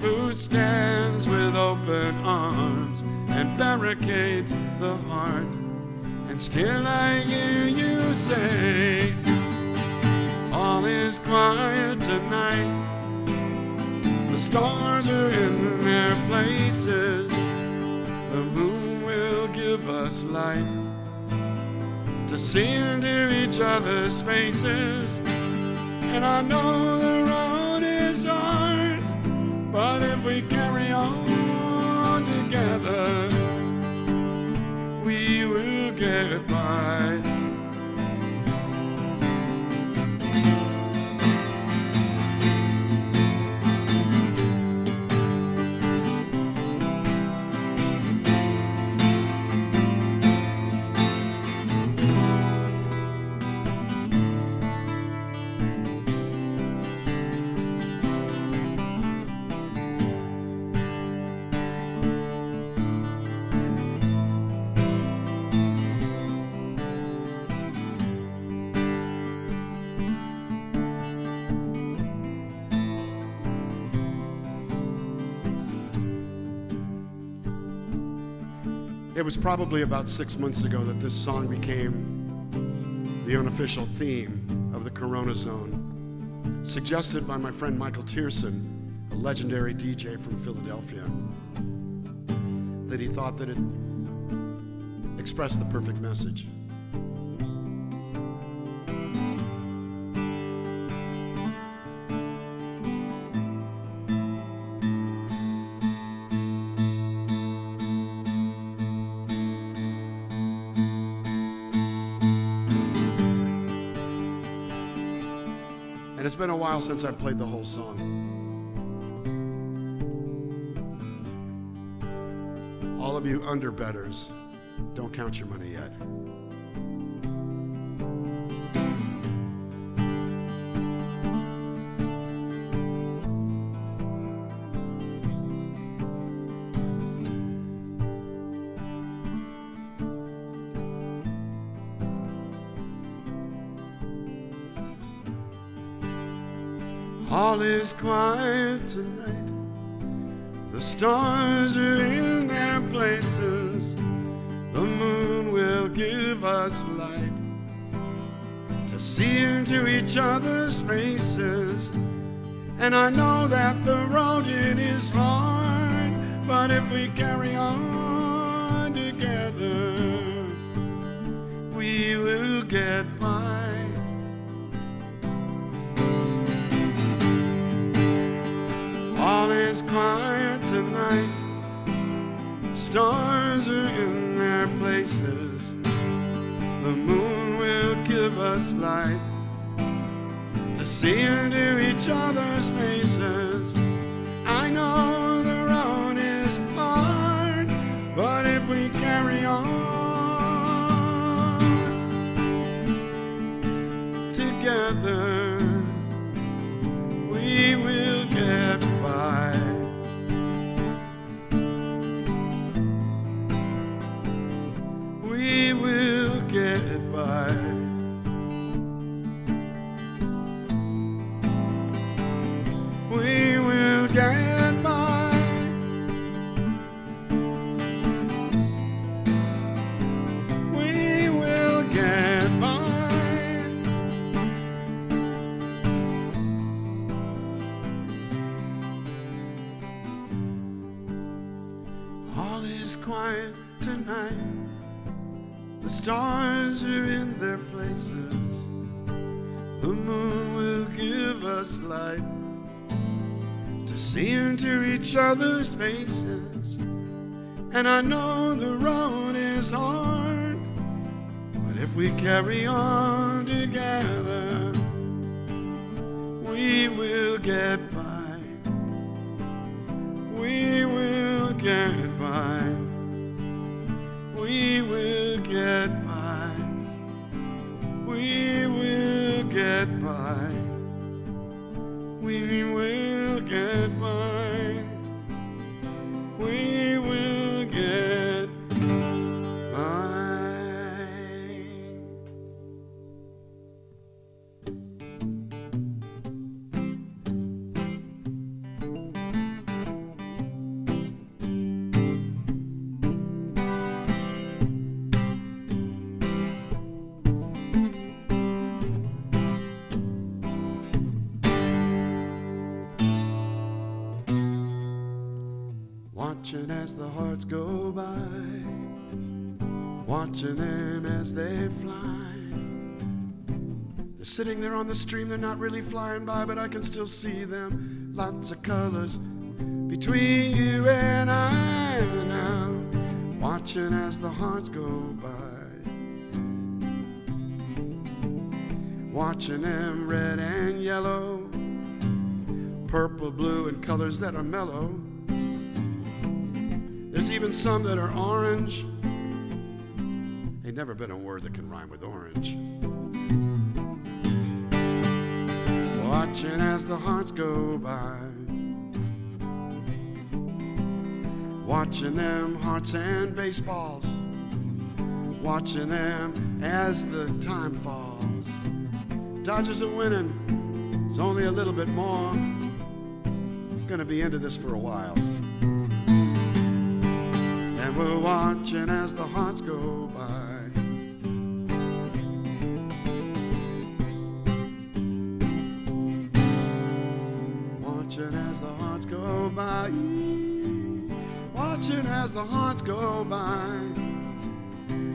who stands with open arms and barricades the heart. And still I hear you say, all is quiet tonight. The stars are in their places. The moon will give us light to see into each other's faces. And I know the road is hard, but if we carry on together, we will get by. It was probably about 6 months ago that this song became the unofficial theme of the CoronaZone, suggested by my friend Michael Tierson, a legendary DJ from Philadelphia, that he thought that it expressed the perfect message. And it's been a while since I played the whole song. All of you underbetters, don't count your money yet. All is quiet tonight. The stars are in their places. The moon will give us light to see into each other's faces. And I know that the road it is hard, but if we carry on together, we will get by. All is quiet tonight. The stars are in their places. The moon will give us light to see into each other's faces. I know the road is hard, but if we carry on together, we will get by. We will get by. We will get by. We will get by. All is quiet tonight. The stars are in their places. The moon will give us light to see into each other's faces. And I know the road is hard, but if we carry on together, we will get by. We will get by. We will get by. We will get by. We will get by. We will get by. Watching as the hearts go by, watching them as they fly. They're sitting there on the stream, they're not really flying by, but I can still see them. Lots of colors between you and I now. Watching as the hearts go by, watching them red and yellow, purple, blue, and colors that are mellow. There's even some that are orange. Ain't never been a word that can rhyme with orange. Watching as the hearts go by, watching them hearts and baseballs, watching them as the time falls. Dodgers are winning, it's only a little bit more. Gonna be into this for a while. And we're watching as the hearts go by. Watching as the hearts go by. Watching as the hearts go by.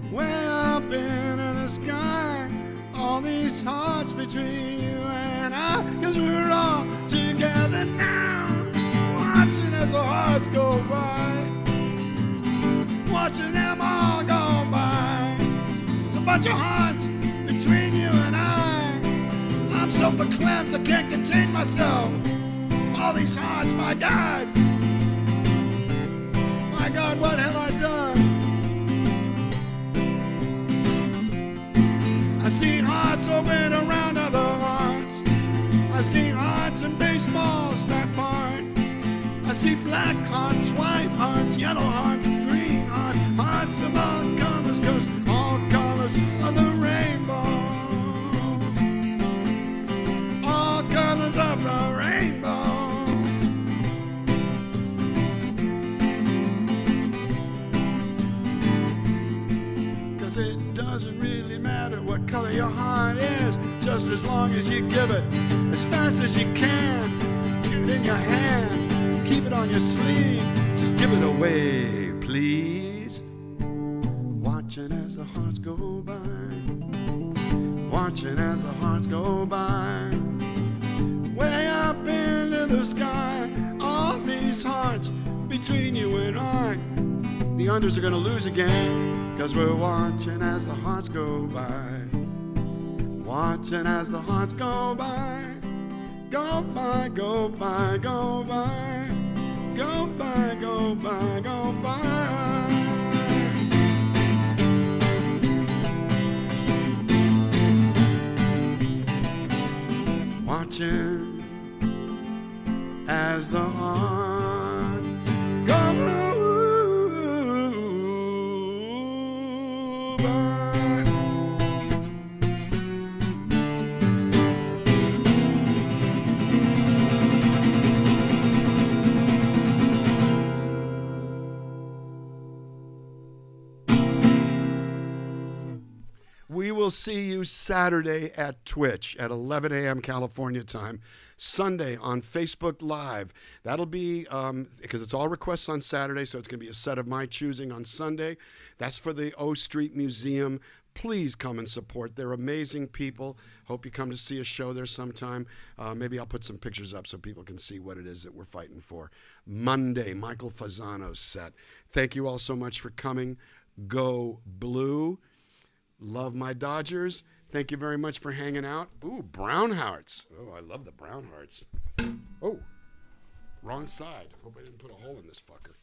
Way up into the sky. All these hearts between you and I. 'Cause we're all together now. Watching as the hearts go by. Watching them all go by. It's a bunch of hearts between you and I. I'm so verklempt I can't contain myself. All these hearts, my God. My God, what have I done? I see hearts open around other hearts. I see hearts in baseballs that part. I see black hearts, white hearts, yellow hearts, green hearts, hearts of all colors, 'cause all colors of the rainbow. All colors of the rainbow. 'Cause it doesn't really matter what color your heart is, just as long as you give it as fast as you can. Keep it in your hand. Keep it on your sleeve, just give it away, please. Watching as the hearts go by. Watching as the hearts go by. Way up into the sky. All these hearts between you and I. The unders are gonna lose again, 'cause we're watching as the hearts go by. Watching as the hearts go by. Go by, go by, go by. Go by, go by, go by. Watching as the heart go by. We will see you Saturday at Twitch at 11 a.m. California time. Sunday on Facebook Live. That'll be, because it's all requests on Saturday, so it's going to be a set of my choosing on Sunday. That's for the O Street Museum. Please come and support. They're amazing people. Hope you come to see a show there sometime. Maybe I'll put some pictures up so people can see what it is that we're fighting for. Monday, Michael Fasano's set. Thank you all so much for coming. Go Blue. Love my Dodgers. Thank you very much for hanging out. Ooh, brown hearts. Oh, I love the brown hearts. Oh, wrong side. Hope I didn't put a hole in this fucker.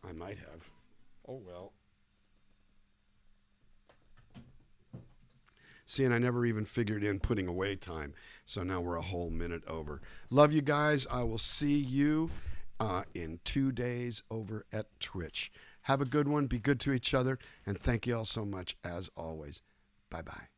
I might have. Oh, well. See, and I never even figured in putting away time. So now we're a whole minute over. Love you guys. I will see you in 2 days over at Twitch. Have a good one. Be good to each other. And thank you all so much, as always. Bye-bye.